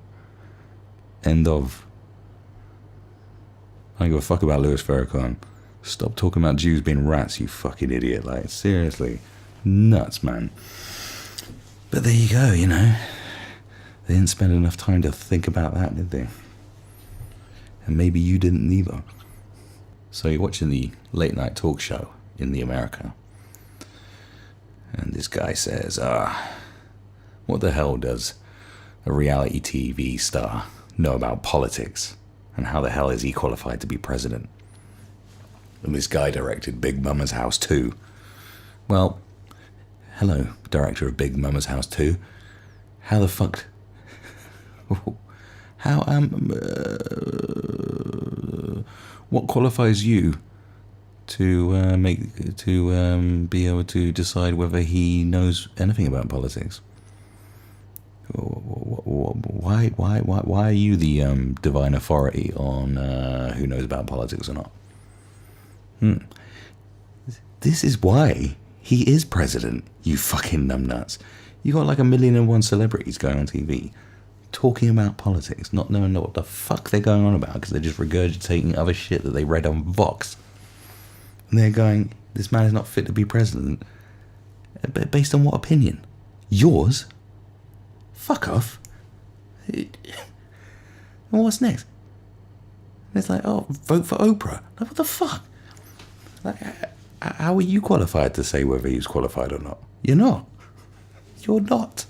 End of. I don't give a fuck about Louis Farrakhan. Stop talking about Jews being rats, you fucking idiot. Like, seriously. Nuts, man. But there you go, you know. They didn't spend enough time to think about that, did they? And maybe you didn't either. So you're watching the late night talk show in the America. And this guy says, what the hell does a reality TV star know about politics? And how the hell is he qualified to be president? And this guy directed Big Mama's House 2. Well, hello, director of Big Mama's House 2. How the fuck... How, what qualifies you to be able to decide whether he knows anything about politics? Why are you the divine authority on who knows about politics or not? This is why he is president, you fucking numbnuts. You got like 1,000,001 celebrities going on TV talking about politics, not knowing what the fuck they're going on about because they're just regurgitating other shit that they read on Vox. And they're going, this man is not fit to be president. Based on what opinion? Yours? Fuck off. And what's next? And it's like, oh, vote for Oprah. Like, what the fuck? Like, how are you qualified to say whether he's qualified or not? You're not. You're not.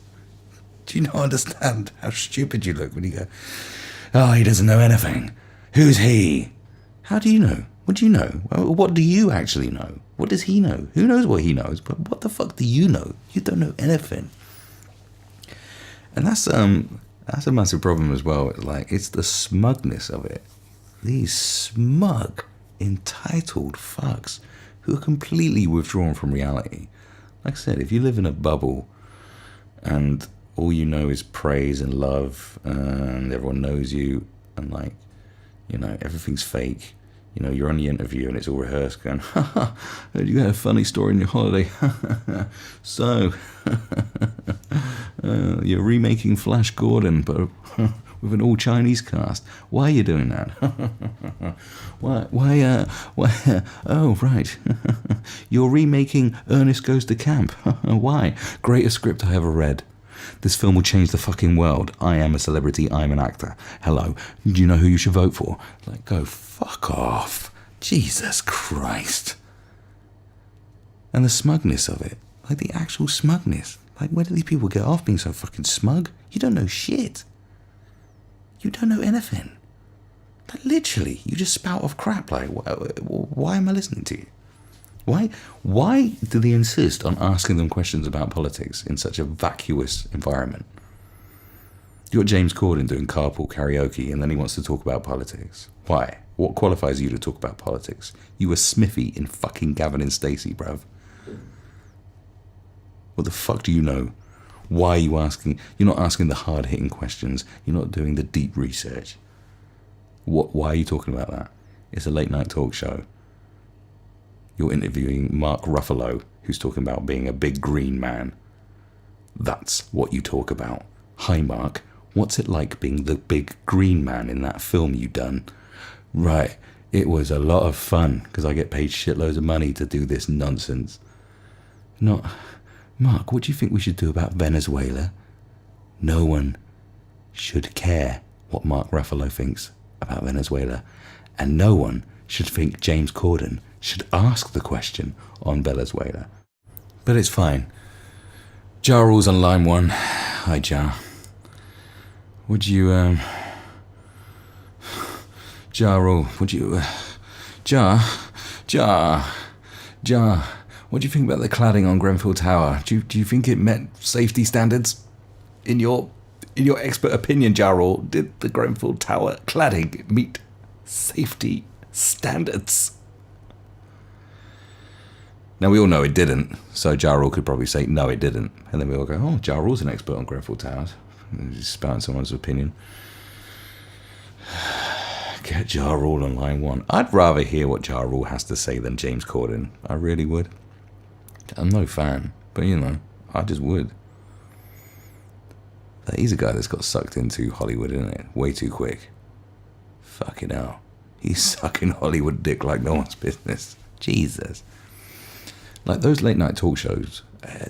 Do you not understand how stupid you look when you go, oh, he doesn't know anything. Who's he? How do you know? What do you know? What do you actually know? What does he know? Who knows what he knows? But what the fuck do you know? You don't know anything. And that's a massive problem as well. Like, it's the smugness of it. These smug, entitled fucks who are completely withdrawn from reality. Like I said, if you live in a bubble and all you know is praise and love and everyone knows you and, like, you know, everything's fake. You know, you're on the interview and it's all rehearsed going, you got a funny story in your holiday. So, you're remaking Flash Gordon, but with an all-Chinese cast. Why are you doing that? Why, oh, right. You're remaking Ernest Goes to Camp. Why? Greatest script I ever read. This film will change the fucking world. I am a celebrity. I'm an actor. Hello. Do you know who you should vote for? Like, go fuck off. Jesus Christ. And the smugness of it. Like, the actual smugness. Like, where do these people get off being so fucking smug? You don't know shit. You don't know anything. Like, literally, you just spout off crap. Like, why am I listening to you? Why do they insist on asking them questions about politics in such a vacuous environment? You got James Corden doing carpool karaoke and then he wants to talk about politics. Why? What qualifies you to talk about politics? You were Smithy in fucking Gavin and Stacey, bruv. What the fuck do you know? Why are you asking? You're not asking the hard-hitting questions. You're not doing the deep research. Why are you talking about that? It's a late-night talk show. You're interviewing Mark Ruffalo, who's talking about being a big green man. That's what you talk about. Hi, Mark. What's it like being the big green man in that film you done? Right. It was a lot of fun, because I get paid shitloads of money to do this nonsense. Not... Mark, what do you think we should do about Venezuela? No one should care what Mark Ruffalo thinks about Venezuela. And no one should think James Corden should ask the question on Venezuela. But it's fine. Ja Rule's on line 1. Hi, Ja. Would you, Ja Rule, would you, Ja, what do you think about the cladding on Grenfell Tower? Do you think it met safety standards? In your expert opinion, Ja Rule, did the Grenfell Tower cladding meet safety standards? Now, we all know it didn't, so Ja Rule could probably say, no, it didn't. And then we all go, oh, Ja Rule's an expert on Grenfell Towers. And he's spouting someone's opinion. Get Ja Rule on line 1. I'd rather hear what Ja Rule has to say than James Corden. I really would. I'm no fan, but you know, I just would. He's a guy that's got sucked into Hollywood, isn't it? Way too quick. Fucking hell. He's sucking Hollywood dick like no one's business. Jesus. Like those late night talk shows,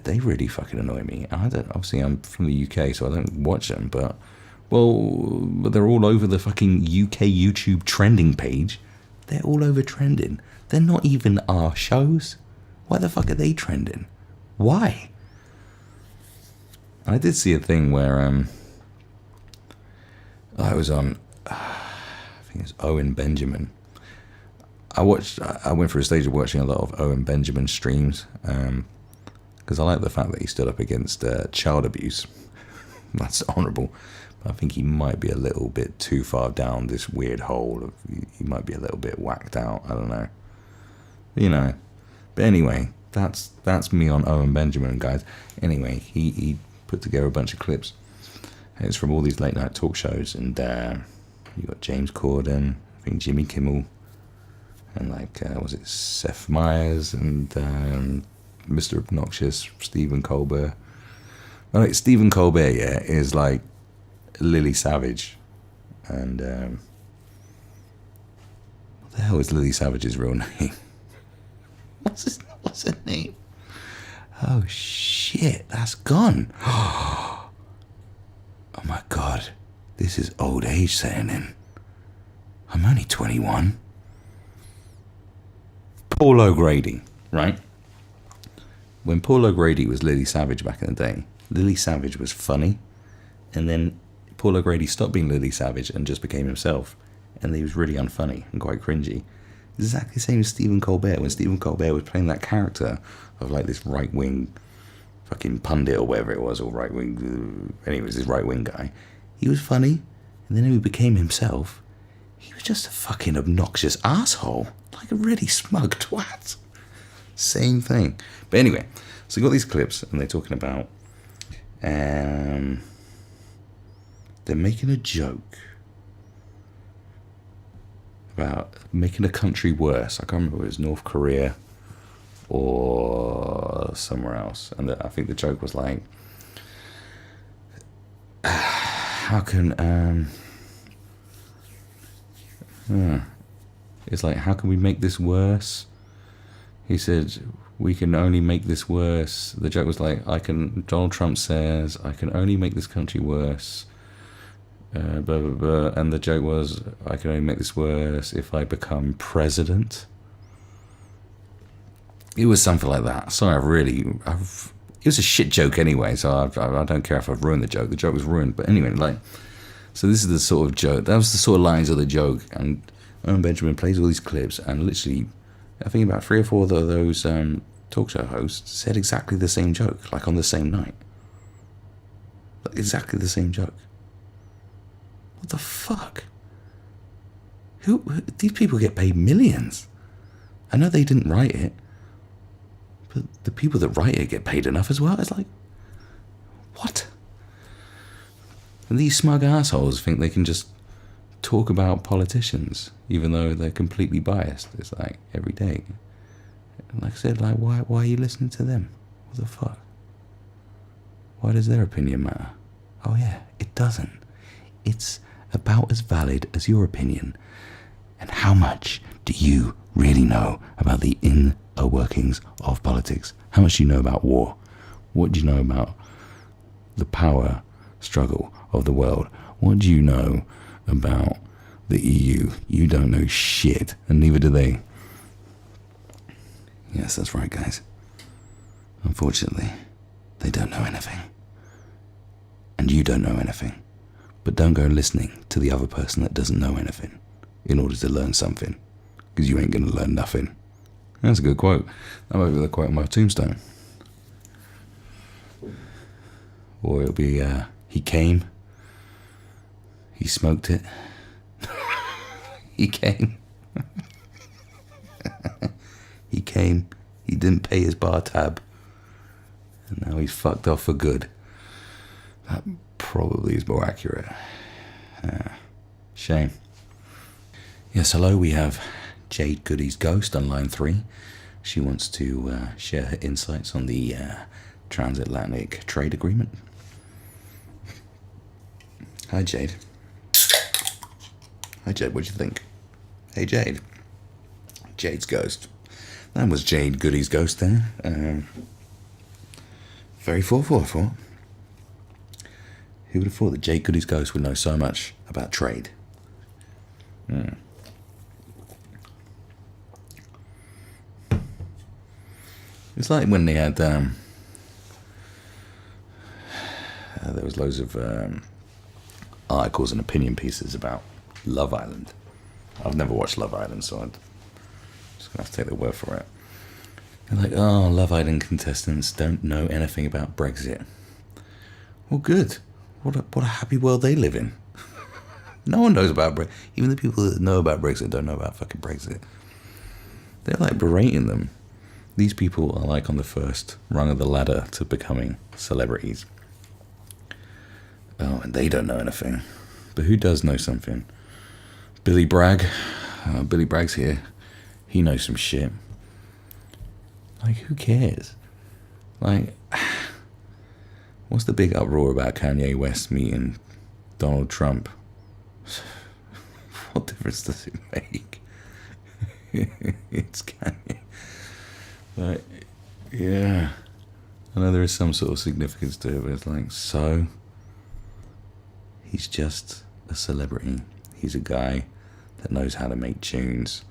they really fucking annoy me. Obviously I'm from the UK, so I don't watch them, but they're all over the fucking UK YouTube trending page. They're all over trending. They're not even our shows. Why the fuck are they trending? Why? I did see a thing where I was on, I think it's Owen Benjamin. I went through a stage of watching a lot of Owen Benjamin streams because I like the fact that he stood up against child abuse. That's honourable. But I think he might be a little bit too far down this weird hole. He might be a little bit whacked out. I don't know. You know. But anyway, that's me on Owen Benjamin, guys. Anyway, he put together a bunch of clips. And it's from all these late night talk shows, and you got James Corden, I think Jimmy Kimmel, and was it Seth Meyers and Mr. Obnoxious, Stephen Colbert. Oh, wait, Stephen Colbert, yeah, is like Lily Savage, and what the hell is Lily Savage's real name? What's her name? Oh shit, that's gone. Oh my god, this is old age setting in. I'm only 21. Paul O'Grady, right? When Paul O'Grady was Lily Savage back in the day, Lily Savage was funny, and then Paul O'Grady stopped being Lily Savage and just became himself, and he was really unfunny and quite cringy. Exactly the same as Stephen Colbert. When Stephen Colbert was playing that character of like this right-wing fucking pundit or whatever it was, or right-wing, anyways, this right-wing guy, he was funny, and then when he became himself, he was just a fucking obnoxious asshole, like a really smug twat. Same thing. But anyway, so we got these clips, and they're talking about they're making a joke about making a country worse. I can't remember if it was North Korea or somewhere else. And I think the joke was like, how can it's like, how can we make this worse? He said, we can only make this worse. The joke was like, Donald Trump says, I can only make this country worse. Blah, blah, blah. And the joke was, I can only make this worse if I become president. It was something like that. Sorry, it was a shit joke anyway, so I don't care if I've ruined the joke. The joke was ruined. But anyway, so this is the sort of joke. That was the sort of lines of the joke. And Owen Benjamin plays all these clips, and literally, I think about 3 or 4 of those talk show hosts said exactly the same joke, like on the same night. Exactly the same joke. What the fuck? Who these people get paid millions. I know they didn't write it, but the people that write it get paid enough as well. It's like, what? And these smug assholes think they can just talk about politicians, even though they're completely biased. It's like every day. Like I said, like why are you listening to them? What the fuck? Why does their opinion matter? Oh yeah, it doesn't. It's about as valid as your opinion. And how much do you really know about the inner workings of politics? How much do you know about war? What do you know about the power struggle of the world? What do you know about the EU? You don't know shit, and neither do they. Yes, that's right, guys. Unfortunately, they don't know anything. And you don't know anything. But don't go listening to the other person that doesn't know anything in order to learn something, because you ain't going to learn nothing. That's a good quote. That might be the quote on my tombstone. Or it'll be, he came, he smoked it, he came, he came, he didn't pay his bar tab, and now he's fucked off for good. That probably is more accurate. Shame. Yes, hello, we have Jade Goody's Ghost on line 3. She wants to share her insights on the transatlantic trade agreement. Hi, Jade. Hi, Jade. What do you think? Hey, Jade. Jade's ghost. That was Jade Goody's ghost there. Very thoughtful, I thought. Who would have thought that Jade Goody's ghost would know so much about trade? It's like when they had there was loads of articles and opinion pieces about Love Island. I've never watched Love Island, so I'm just gonna have to take their word for it. They're like, oh, Love Island contestants don't know anything about Brexit. Well, good. What a happy world they live in. No one knows about Brexit. Even the people that know about Brexit don't know about fucking Brexit. They're like berating them. These people are like on the first rung of the ladder to becoming celebrities. Oh, and they don't know anything. But who does know something? Billy Bragg. Billy Bragg's here. He knows some shit. Like, who cares? Like, what's the big uproar about Kanye West meeting Donald Trump? What difference does it make? It's Kanye. Like, yeah. I know there is some sort of significance to it, but it's like, so? He's just a celebrity. He's a guy that knows how to make tunes.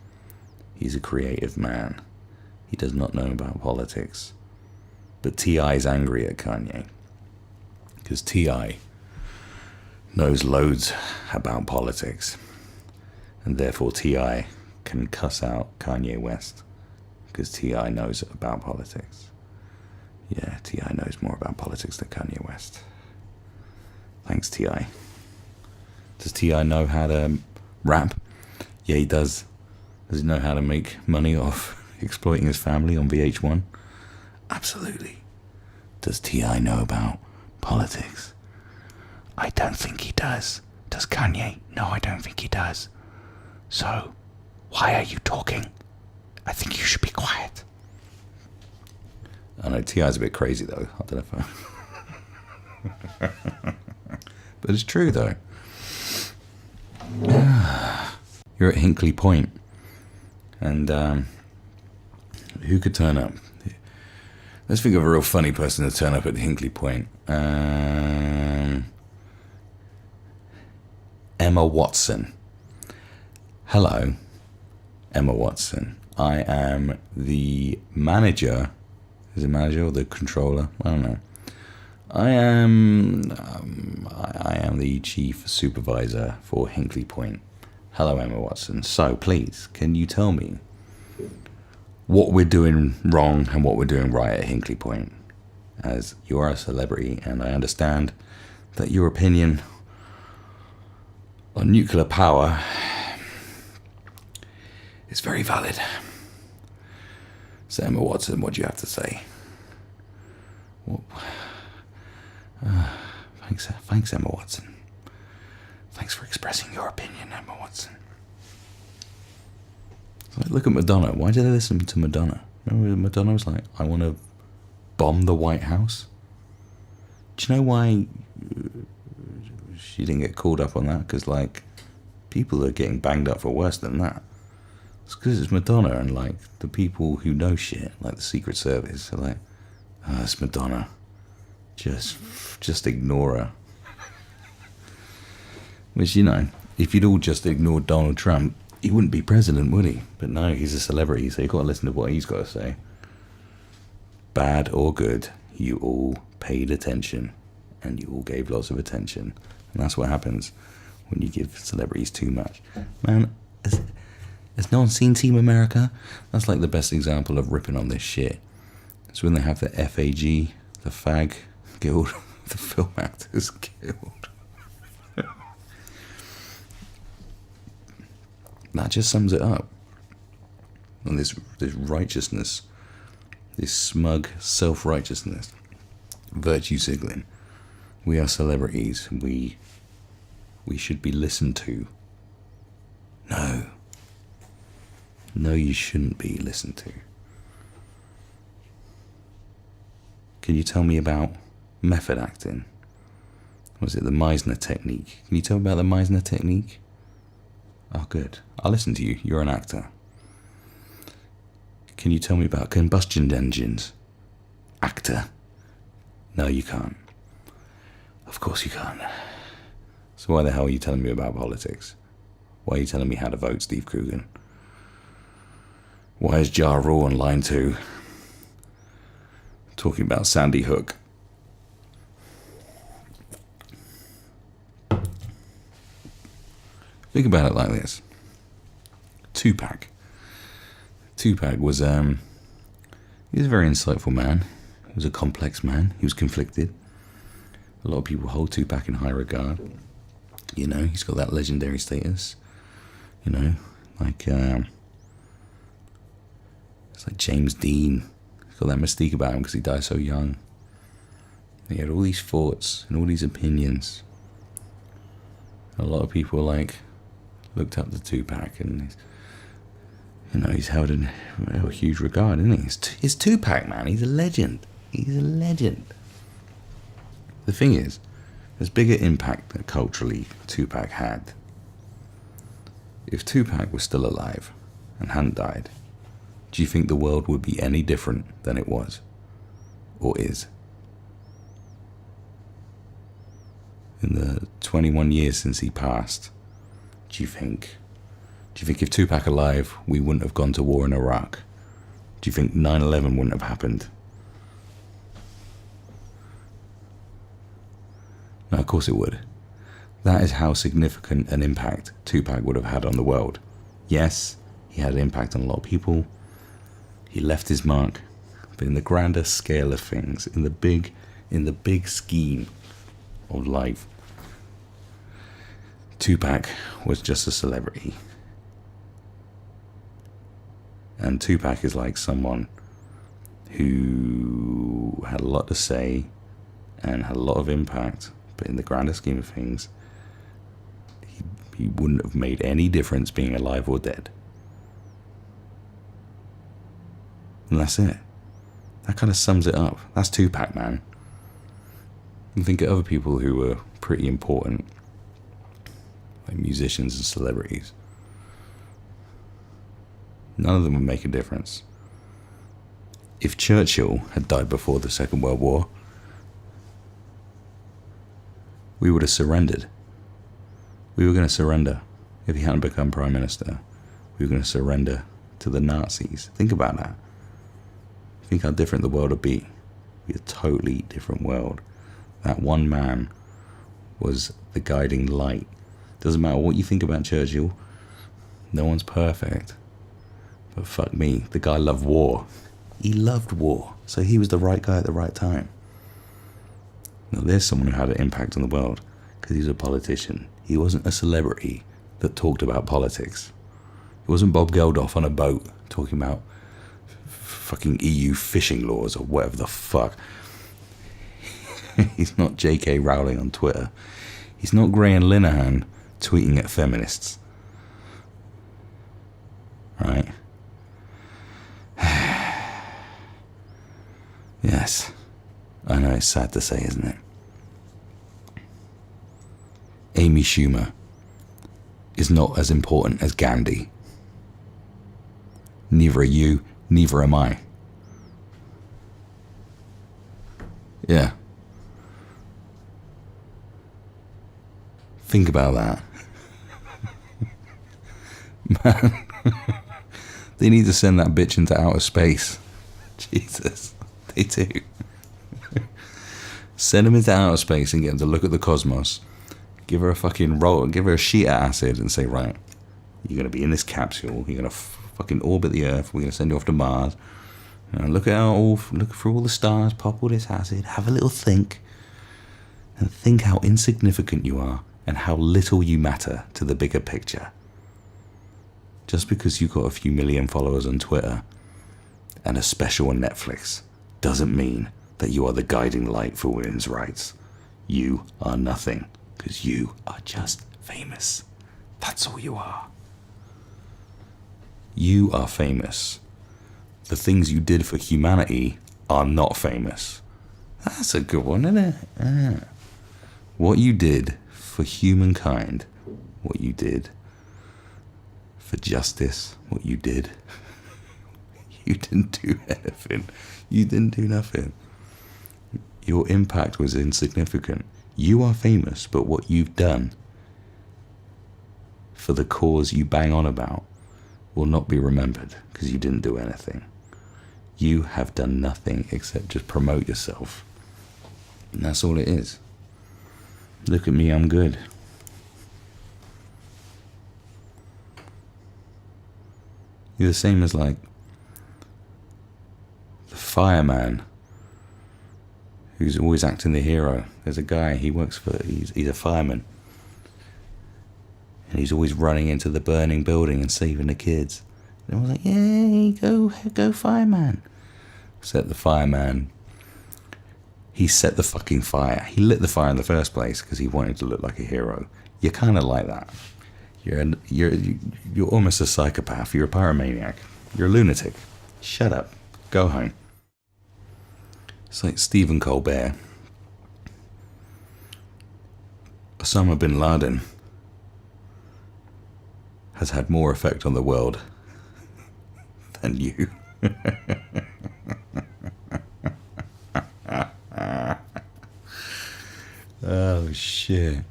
He's a creative man. He does not know about politics. But T.I. is angry at Kanye. Because T.I. knows loads about politics. And therefore T.I. can cuss out Kanye West. Because T.I. knows about politics. Yeah, T.I. knows more about politics than Kanye West. Thanks, T.I. Does T.I. know how to rap? Yeah, he does. Does he know how to make money off exploiting his family on VH1? Absolutely. Does T.I. know about politics? I don't think he does. Does Kanye? No, I don't think he does. So, why are you talking? I think you should be quiet. I know T.I.'s a bit crazy though. I don't know if but it's true though. You're at Hinkley Point, and who could turn up? Let's think of a real funny person to turn up at Hinkley Point. Emma Watson. Hello, Emma Watson. I am the manager. Is it manager or the controller? I don't know. I am the chief supervisor for Hinkley Point. Hello, Emma Watson. So, please, can you tell me what we're doing wrong and what we're doing right at Hinkley Point? As you are a celebrity, and I understand that your opinion on nuclear power is very valid. So, Emma Watson, what do you have to say? Well, thanks, Emma Watson. Thanks for expressing your opinion, Emma Watson. Like, look at Madonna. Why did I listen to Madonna? Remember Madonna was like, I want to bomb the White House? Do you know why she didn't get called up on that? Because, like, people are getting banged up for worse than that. It's because it's Madonna, and, like, the people who know shit, like the Secret Service, are like, oh, it's Madonna. Just ignore her. Which, you know, if you'd all just ignored Donald Trump, he wouldn't be president, would he? But no, he's a celebrity, so you've got to listen to what he's got to say. Bad or good, you all paid attention, and you all gave lots of attention. And that's what happens when you give celebrities too much. Man, has no one seen Team America? That's like the best example of ripping on this shit. It's when they have the FAG, the Fag Guild, the Film Actors Guild. That just sums it up. And this righteousness, this smug self-righteousness, virtue signaling. We are celebrities. We should be listened to. No, you shouldn't be listened to. Can you tell me about method acting? Was it the Meisner technique? Can you tell me about the Meisner technique? Oh, good. I'll listen to you. You're an actor. Can you tell me about combustion engines? Actor. No, you can't. Of course you can't. So why the hell are you telling me about politics? Why are you telling me how to vote, Steve Coogan? Why is Ja Rule on line 2 talking about Sandy Hook? Think about it like this. Tupac. Tupac was he was a very insightful man. He was a complex man. He was conflicted. A lot of people hold Tupac in high regard. You know, he's got that legendary status. You know, like it's like James Dean. He's got that mystique about him because he died so young. He had all these thoughts and all these opinions. A lot of people looked up to Tupac, and you know, he's held in a huge regard, isn't he? It's Tupac, man. He's a legend. He's a legend. The thing is, there's bigger impact that culturally Tupac had. If Tupac was still alive and hadn't died, do you think the world would be any different than it was or is? In the 21 years since he passed, do you think if Tupac alive, we wouldn't have gone to war in Iraq? Do you think 9/11 wouldn't have happened? No, of course it would. That is how significant an impact Tupac would have had on the world. Yes, he had an impact on a lot of people. He left his mark, but in the grander scale of things, in the big scheme of life, Tupac was just a celebrity. And Tupac is like someone who had a lot to say and had a lot of impact, but in the grander scheme of things, he wouldn't have made any difference being alive or dead. And that's it. That kind of sums it up. That's Tupac, man. And think of other people who were pretty important, like musicians and celebrities. None of them would make a difference. If Churchill had died before the Second World War, we would have surrendered. We were going to surrender. If he hadn't become Prime Minister, we were going to surrender to the Nazis. Think about that. Think how different the world would be. It'd be a totally different world. That one man was the guiding light. Doesn't matter what you think about Churchill. No one's perfect. But fuck me, the guy loved war. He loved war. So he was the right guy at the right time. Now there's someone who had an impact on the world because he's a politician. He wasn't a celebrity that talked about politics. It wasn't Bob Geldof on a boat talking about fucking EU fishing laws or whatever the fuck. He's not J.K. Rowling on Twitter. He's not Graham Linehan tweeting at feminists. Right? Yes. I know, it's sad to say, isn't it? Amy Schumer is not as important as Gandhi. Neither are you, neither am I. Yeah. Think about that. Man. They need to send that bitch into outer space. Jesus. They do. Send him into outer space and get him to look at the cosmos. Give her a fucking roll, give her a sheet of acid and say, right, you're going to be in this capsule, you're going to fucking orbit the Earth, we're going to send you off to Mars. Look through all the stars, pop all this acid, have a little think, and think how insignificant you are and how little you matter to the bigger picture. Just because you've got a few million followers on Twitter and a special on Netflix doesn't mean that you are the guiding light for women's rights. You are nothing, because you are just famous. That's all you are. You are famous. The things you did for humanity are not famous. That's a good one, isn't it? What you did for humankind, what you did for justice, what you did. You didn't do anything. You didn't do nothing. Your impact was insignificant. You are famous, but what you've done for the cause you bang on about will not be remembered because you didn't do anything. You have done nothing except just promote yourself. And that's all it is. Look at me, I'm good. You're the same as like the fireman who's always acting the hero. There's a guy, he's a fireman. And he's always running into the burning building and saving the kids. And everyone's like, yay, go fireman. Except the fireman, he set the fucking fire. He lit the fire in the first place because he wanted to look like a hero. You're kind of like that. You're almost a psychopath. You're a pyromaniac. You're a lunatic. Shut up. Go home. It's like Stephen Colbert. Osama bin Laden has had more effect on the world than you. Oh shit.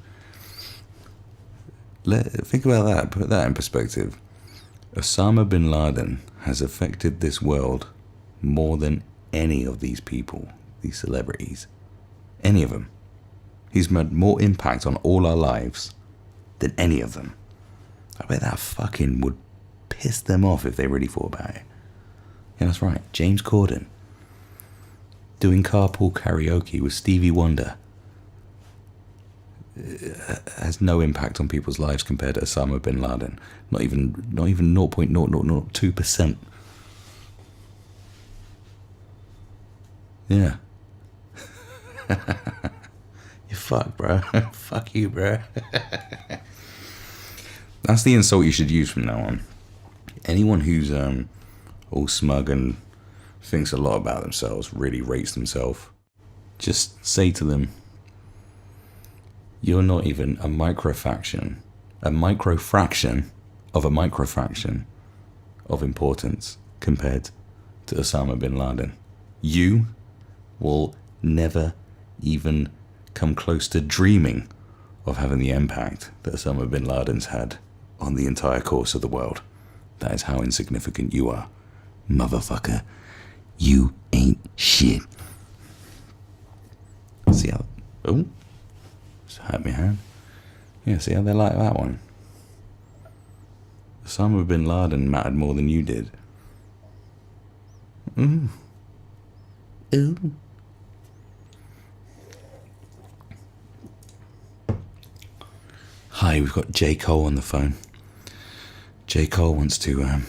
Think about that, put that in perspective. Osama bin Laden has affected this world more than any of these people, these celebrities. Any of them. He's made more impact on all our lives than any of them. I bet that fucking would piss them off if they really thought about it. Yeah, that's right. James Corden doing carpool karaoke with Stevie Wonder has no impact on people's lives compared to Osama bin Laden. Not even 0.0002%. Yeah. You're fucked, bro. Fuck you, bro. That's the insult you should use from now on. Anyone who's all smug and thinks a lot about themselves, really rates themselves, just say to them, you're not even a microfraction of importance compared to Osama bin Laden. You will never even come close to dreaming of having the impact that Osama bin Laden's had on the entire course of the world. That is how insignificant you are. Motherfucker. You ain't shit. See how... Oh. Just hurt my hand. Yeah, see how they like that one? Osama bin Laden mattered more than you did. Ooh. Ooh. Hi, we've got J. Cole on the phone. J. Cole wants to,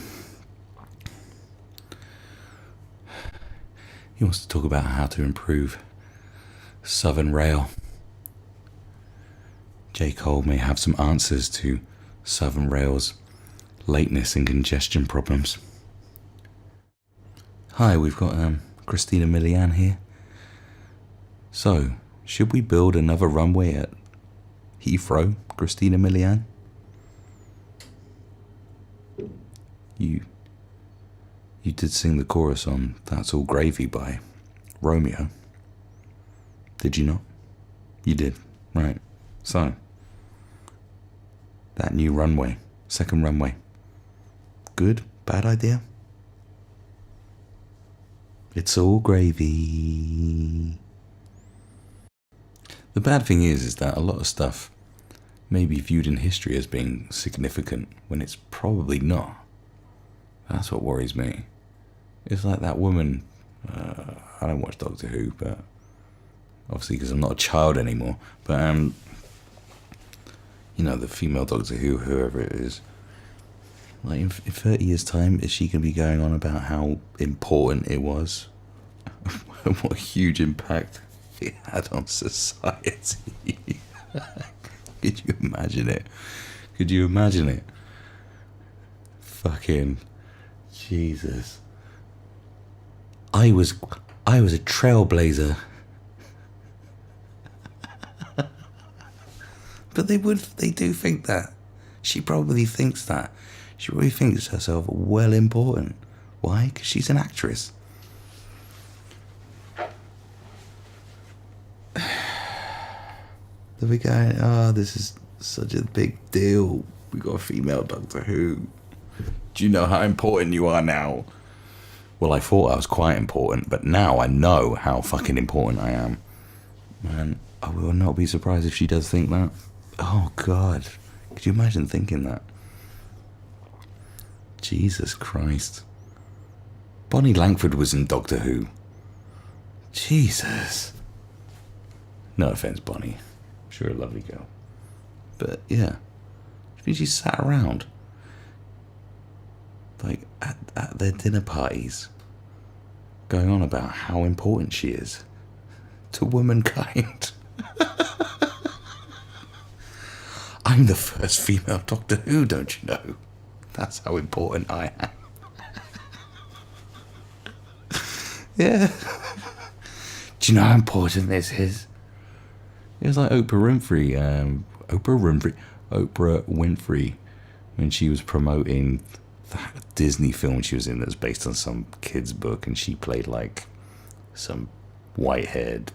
he wants to talk about how to improve Southern Rail. J. Cole may have some answers to Southern Rail's lateness and congestion problems. Hi, we've got Christina Milian here. So, should we build another runway at Heathrow, Christina Milian? You did sing the chorus on That's All Gravy by Romeo. Did you not? You did, right. So, that new runway, second runway, good, bad idea? It's all gravy. The bad thing is that a lot of stuff may be viewed in history as being significant when it's probably not. That's what worries me. It's like that woman, I don't watch Doctor Who, but obviously because I'm not a child anymore, but you know, the female Doctor Who, whoever it is, like in 30 years' time, is she going to be going on about how important it was? What a huge impact it had on society. Could you imagine it? Could you imagine it? Fucking Jesus. I was a trailblazer But they do think that. She probably thinks that. She probably thinks herself well important. Why? Because she's an actress. Then we go, oh, this is such a big deal. We got a female Doctor Who. Do you know how important you are now? Well, I thought I was quite important, but now I know how fucking important I am. And I will not be surprised if she does think that. Oh, God. Could you imagine thinking that? Jesus Christ. Bonnie Langford was in Doctor Who. Jesus. No offense, Bonnie. I'm sure a lovely girl. But, yeah. I think she sat around. Like, at their dinner parties. Going on about how important she is. To womankind. I'm the first female Doctor Who, don't you know? That's how important I am. Yeah. Do you know how important this is? It was like Oprah Winfrey, when she was promoting that Disney film she was in that was based on some kid's book, and she played like some white-haired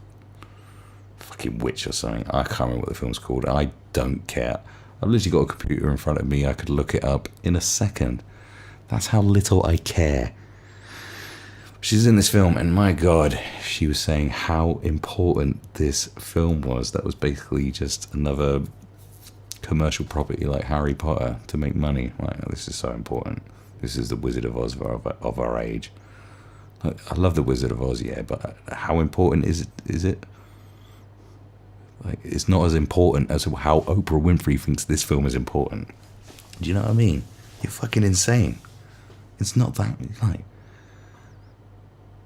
fucking witch or something. I can't remember what the film's called. I don't care. I've literally got a computer in front of me. I could look it up in a second. That's how little I care. She's in this film, and my God, she was saying how important this film was. That was basically just another commercial property like Harry Potter to make money. Like, this is so important. This is the Wizard of Oz of our age. I love the Wizard of Oz, yeah, but how important is it? Like, it's not as important as how Oprah Winfrey thinks this film is important. Do you know what I mean? You're fucking insane. It's not that, like...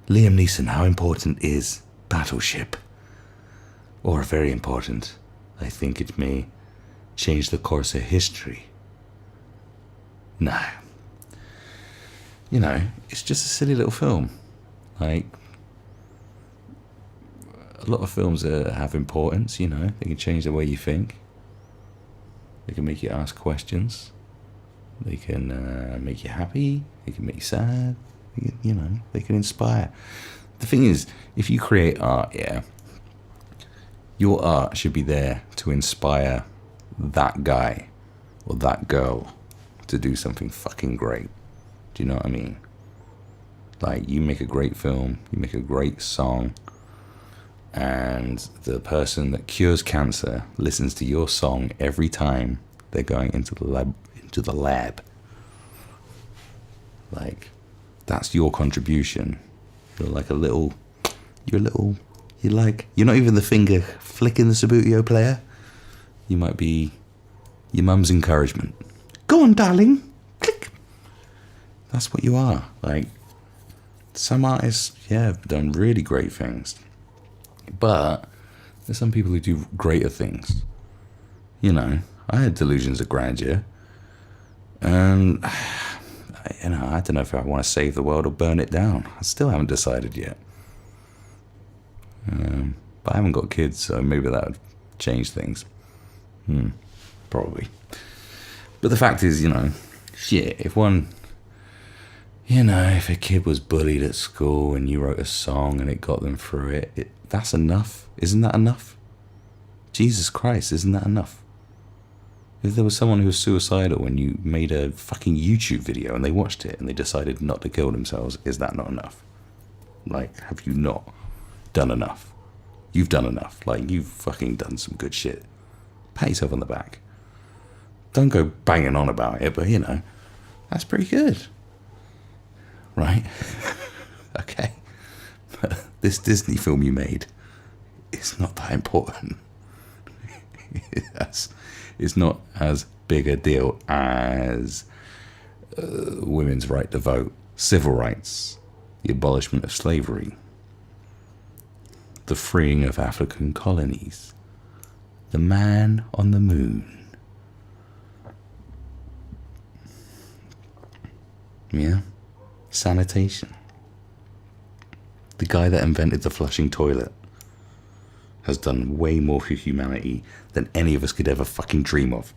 Liam Neeson, how important is Battleship? Or very important, I think it may change the course of history. No. You know, it's just a silly little film. Like, a lot of films have importance, you know. They can change the way you think. They can make you ask questions. They can make you happy. They can make you sad. You know, they can inspire. The thing is, if you create art, yeah, your art should be there to inspire that guy or that girl to do something fucking great. Do you know what I mean? Like, you make a great film, you make a great song, and the person that cures cancer listens to your song every time they're going into the lab. Like, that's your contribution. You're like you're not even the finger flicking the Subbuteo player. You might be your mum's encouragement. Go on, darling. Click. That's what you are. Like, some artists, yeah, have done really great things. But there's some people who do greater things. You know, I had delusions of grandeur. And... you know, I don't know if I want to save the world or burn it down. I still haven't decided yet. But I haven't got kids, so maybe that would change things. Probably. But the fact is, you know, shit, if a kid was bullied at school and you wrote a song and it got them through it, that's enough. Isn't that enough? Jesus Christ, isn't that enough? If there was someone who was suicidal and you made a fucking YouTube video and they watched it and they decided not to kill themselves, is that not enough? Like, have you not done enough? You've done enough. Like, you've fucking done some good shit. Pat yourself on the back. Don't go banging on about it, but, you know, that's pretty good. Right? Okay. But this Disney film you made is not that important. It's not as big a deal as women's right to vote, civil rights, the abolishment of slavery, the freeing of African colonies, the man on the moon. Yeah? Sanitation. The guy that invented the flushing toilet. has done way more for humanity than any of us could ever fucking dream of.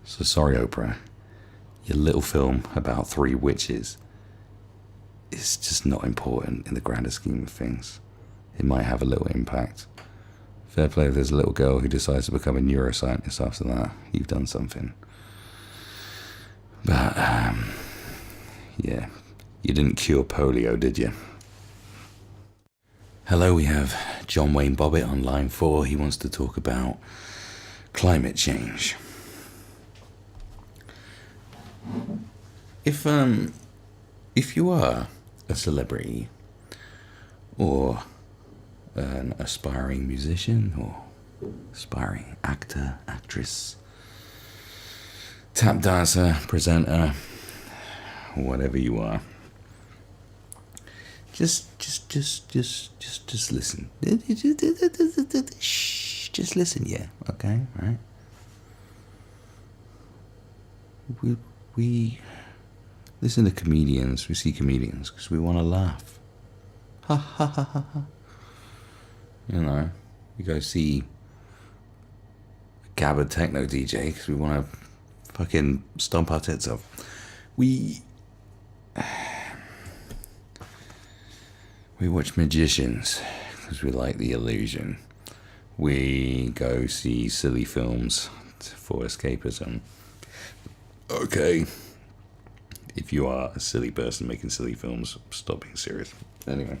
So sorry, Oprah. Your little film about 3 witches is just not important in the grander scheme of things. It might have a little impact. Fair play if there's a little girl who decides to become a neuroscientist after that. You've done something. But, yeah, you didn't cure polio, did you? Hello, we have John Wayne Bobbitt on line 4. He wants to talk about climate change. If you are a celebrity or an aspiring musician or aspiring actor, actress, tap dancer, presenter, whatever you are, just listen. Shh, just listen, yeah, okay, right? We listen to comedians, we see comedians because we want to laugh. Ha ha ha ha ha. You know, we go see a gabbard techno DJ because we want to fucking stomp our tits off. We watch magicians because we like the illusion. We go see silly films for escapism. Okay, if you are a silly person making silly films, stop being serious. Anyway,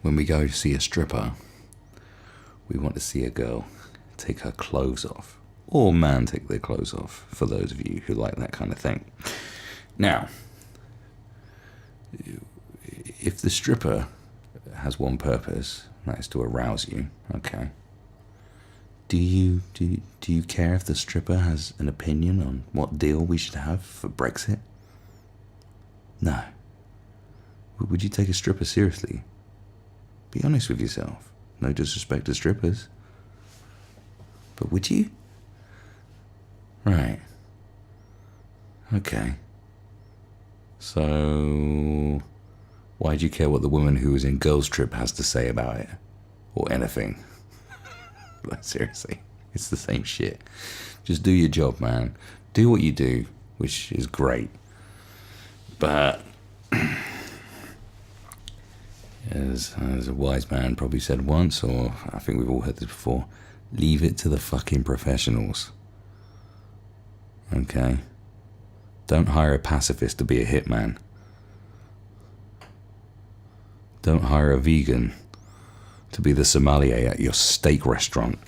when we go to see a stripper, we want to see a girl take her clothes off, or man take their clothes off, for those of you who like that kind of thing. Now, if the stripper has one purpose, that is to arouse you, okay, do you care if the stripper has an opinion on what deal we should have for Brexit? No. Would you take a stripper seriously? Be honest with yourself. No disrespect to strippers. But would you? Right. Okay. So, why do you care what the woman who was in Girls Trip has to say about it? Or anything? Like, seriously, it's the same shit. Just do your job, man. Do what you do, which is great. But as a wise man probably said once, or I think we've all heard this before, leave it to the fucking professionals. Okay? Don't hire a pacifist to be a hitman. Don't hire a vegan to be the sommelier at your steak restaurant.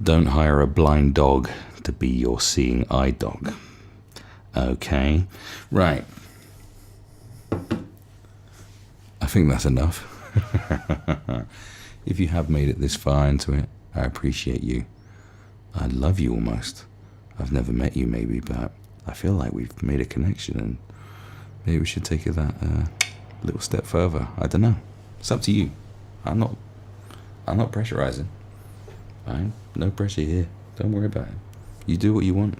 Don't hire a blind dog to be your seeing eye dog. Okay? Right. I think that's enough. If you have made it this far into it, I appreciate you. I love you almost. I've never met you maybe, but I feel like we've made a connection, and maybe we should take it that little step further. I don't know. It's up to you. I'm not pressurizing. Fine. No pressure here. Don't worry about it. You do what you want.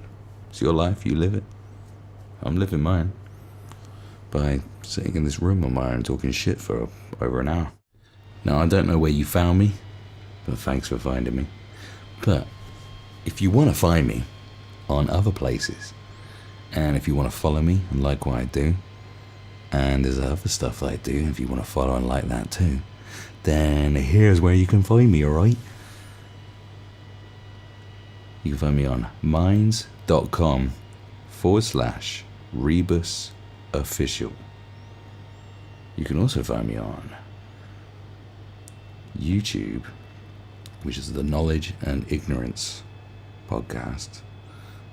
It's your life. You live it. I'm living mine by sitting in this room on my own talking shit for over an hour. Now, I don't know where you found me, but thanks for finding me. But if you want to find me on other places, and if you want to follow me and like what I do, and there's other stuff that I do, if you want to follow and like that too, then here's where you can find me, alright? You can find me on minds.com/Rebus Official. You can also find me on YouTube, which is the Knowledge and Ignorance podcast.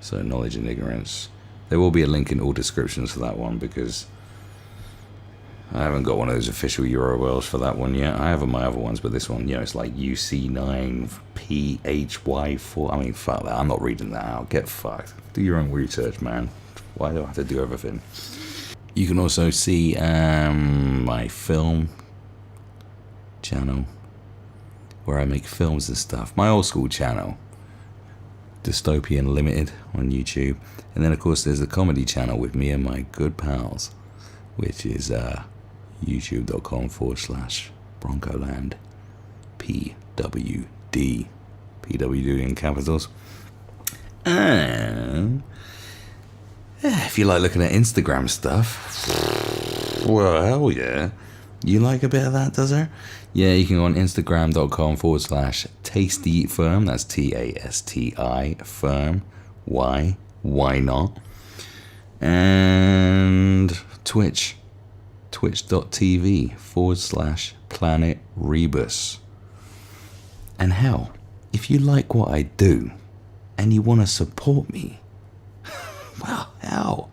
So Knowledge and Ignorance. There will be a link in all descriptions for that one, because I haven't got one of those official URLs for that one yet. I have my other ones, but this one, it's like UC9PHY4. I mean, fuck that. I'm not reading that out. Get fucked. Do your own research, man. Why do I have to do everything? You can also see my film channel, where I make films and stuff. My old school channel. Dystopian Limited on YouTube. And then, of course, there's the comedy channel with me and my good pals, which is youtube.com/Broncoland PWD. PWD in capitals. And if you like looking at Instagram stuff, well, hell yeah. You like a bit of that, does there? Yeah, you can go on Instagram.com/TastyFirm. That's TASTI Firm. Why not? And Twitch. Twitch.tv/Planet Rebus. And hell, if you like what I do and you want to support me, well, hell,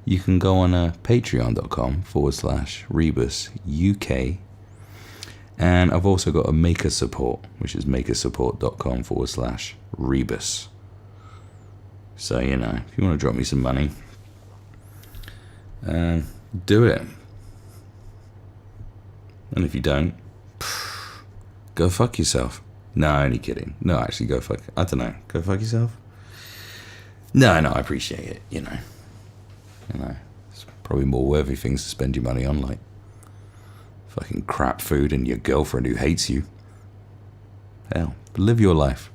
you can go on patreon.com/Rebus UK. And I've also got a maker support, which is makersupport.com/Rebus. So, you know, if you want to drop me some money, do it. And if you don't, go fuck yourself. No, only kidding. No, actually, go fuck. I don't know. Go fuck yourself? No, I appreciate it, you know. It's probably more worthy things to spend your money on, like fucking crap food and your girlfriend who hates you. Hell, live your life.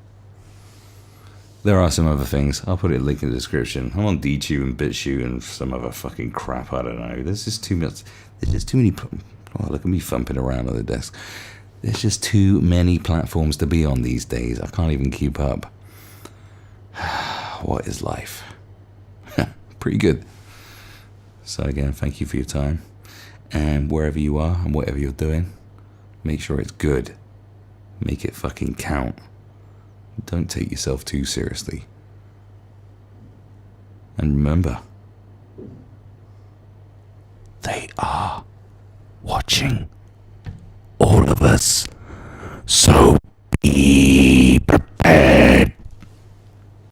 There are some other things. I'll put it in link in the description. I'm on DTube and BitChute and some other fucking crap. I don't know. There's just too much. There's just too many. Oh, look at me thumping around on the desk. There's just too many platforms to be on these days. I can't even keep up. What is life? Pretty good. So again, thank you for your time. And wherever you are and whatever you're doing, make sure it's good. Make it fucking count. Don't take yourself too seriously. And remember, they are watching all of us. So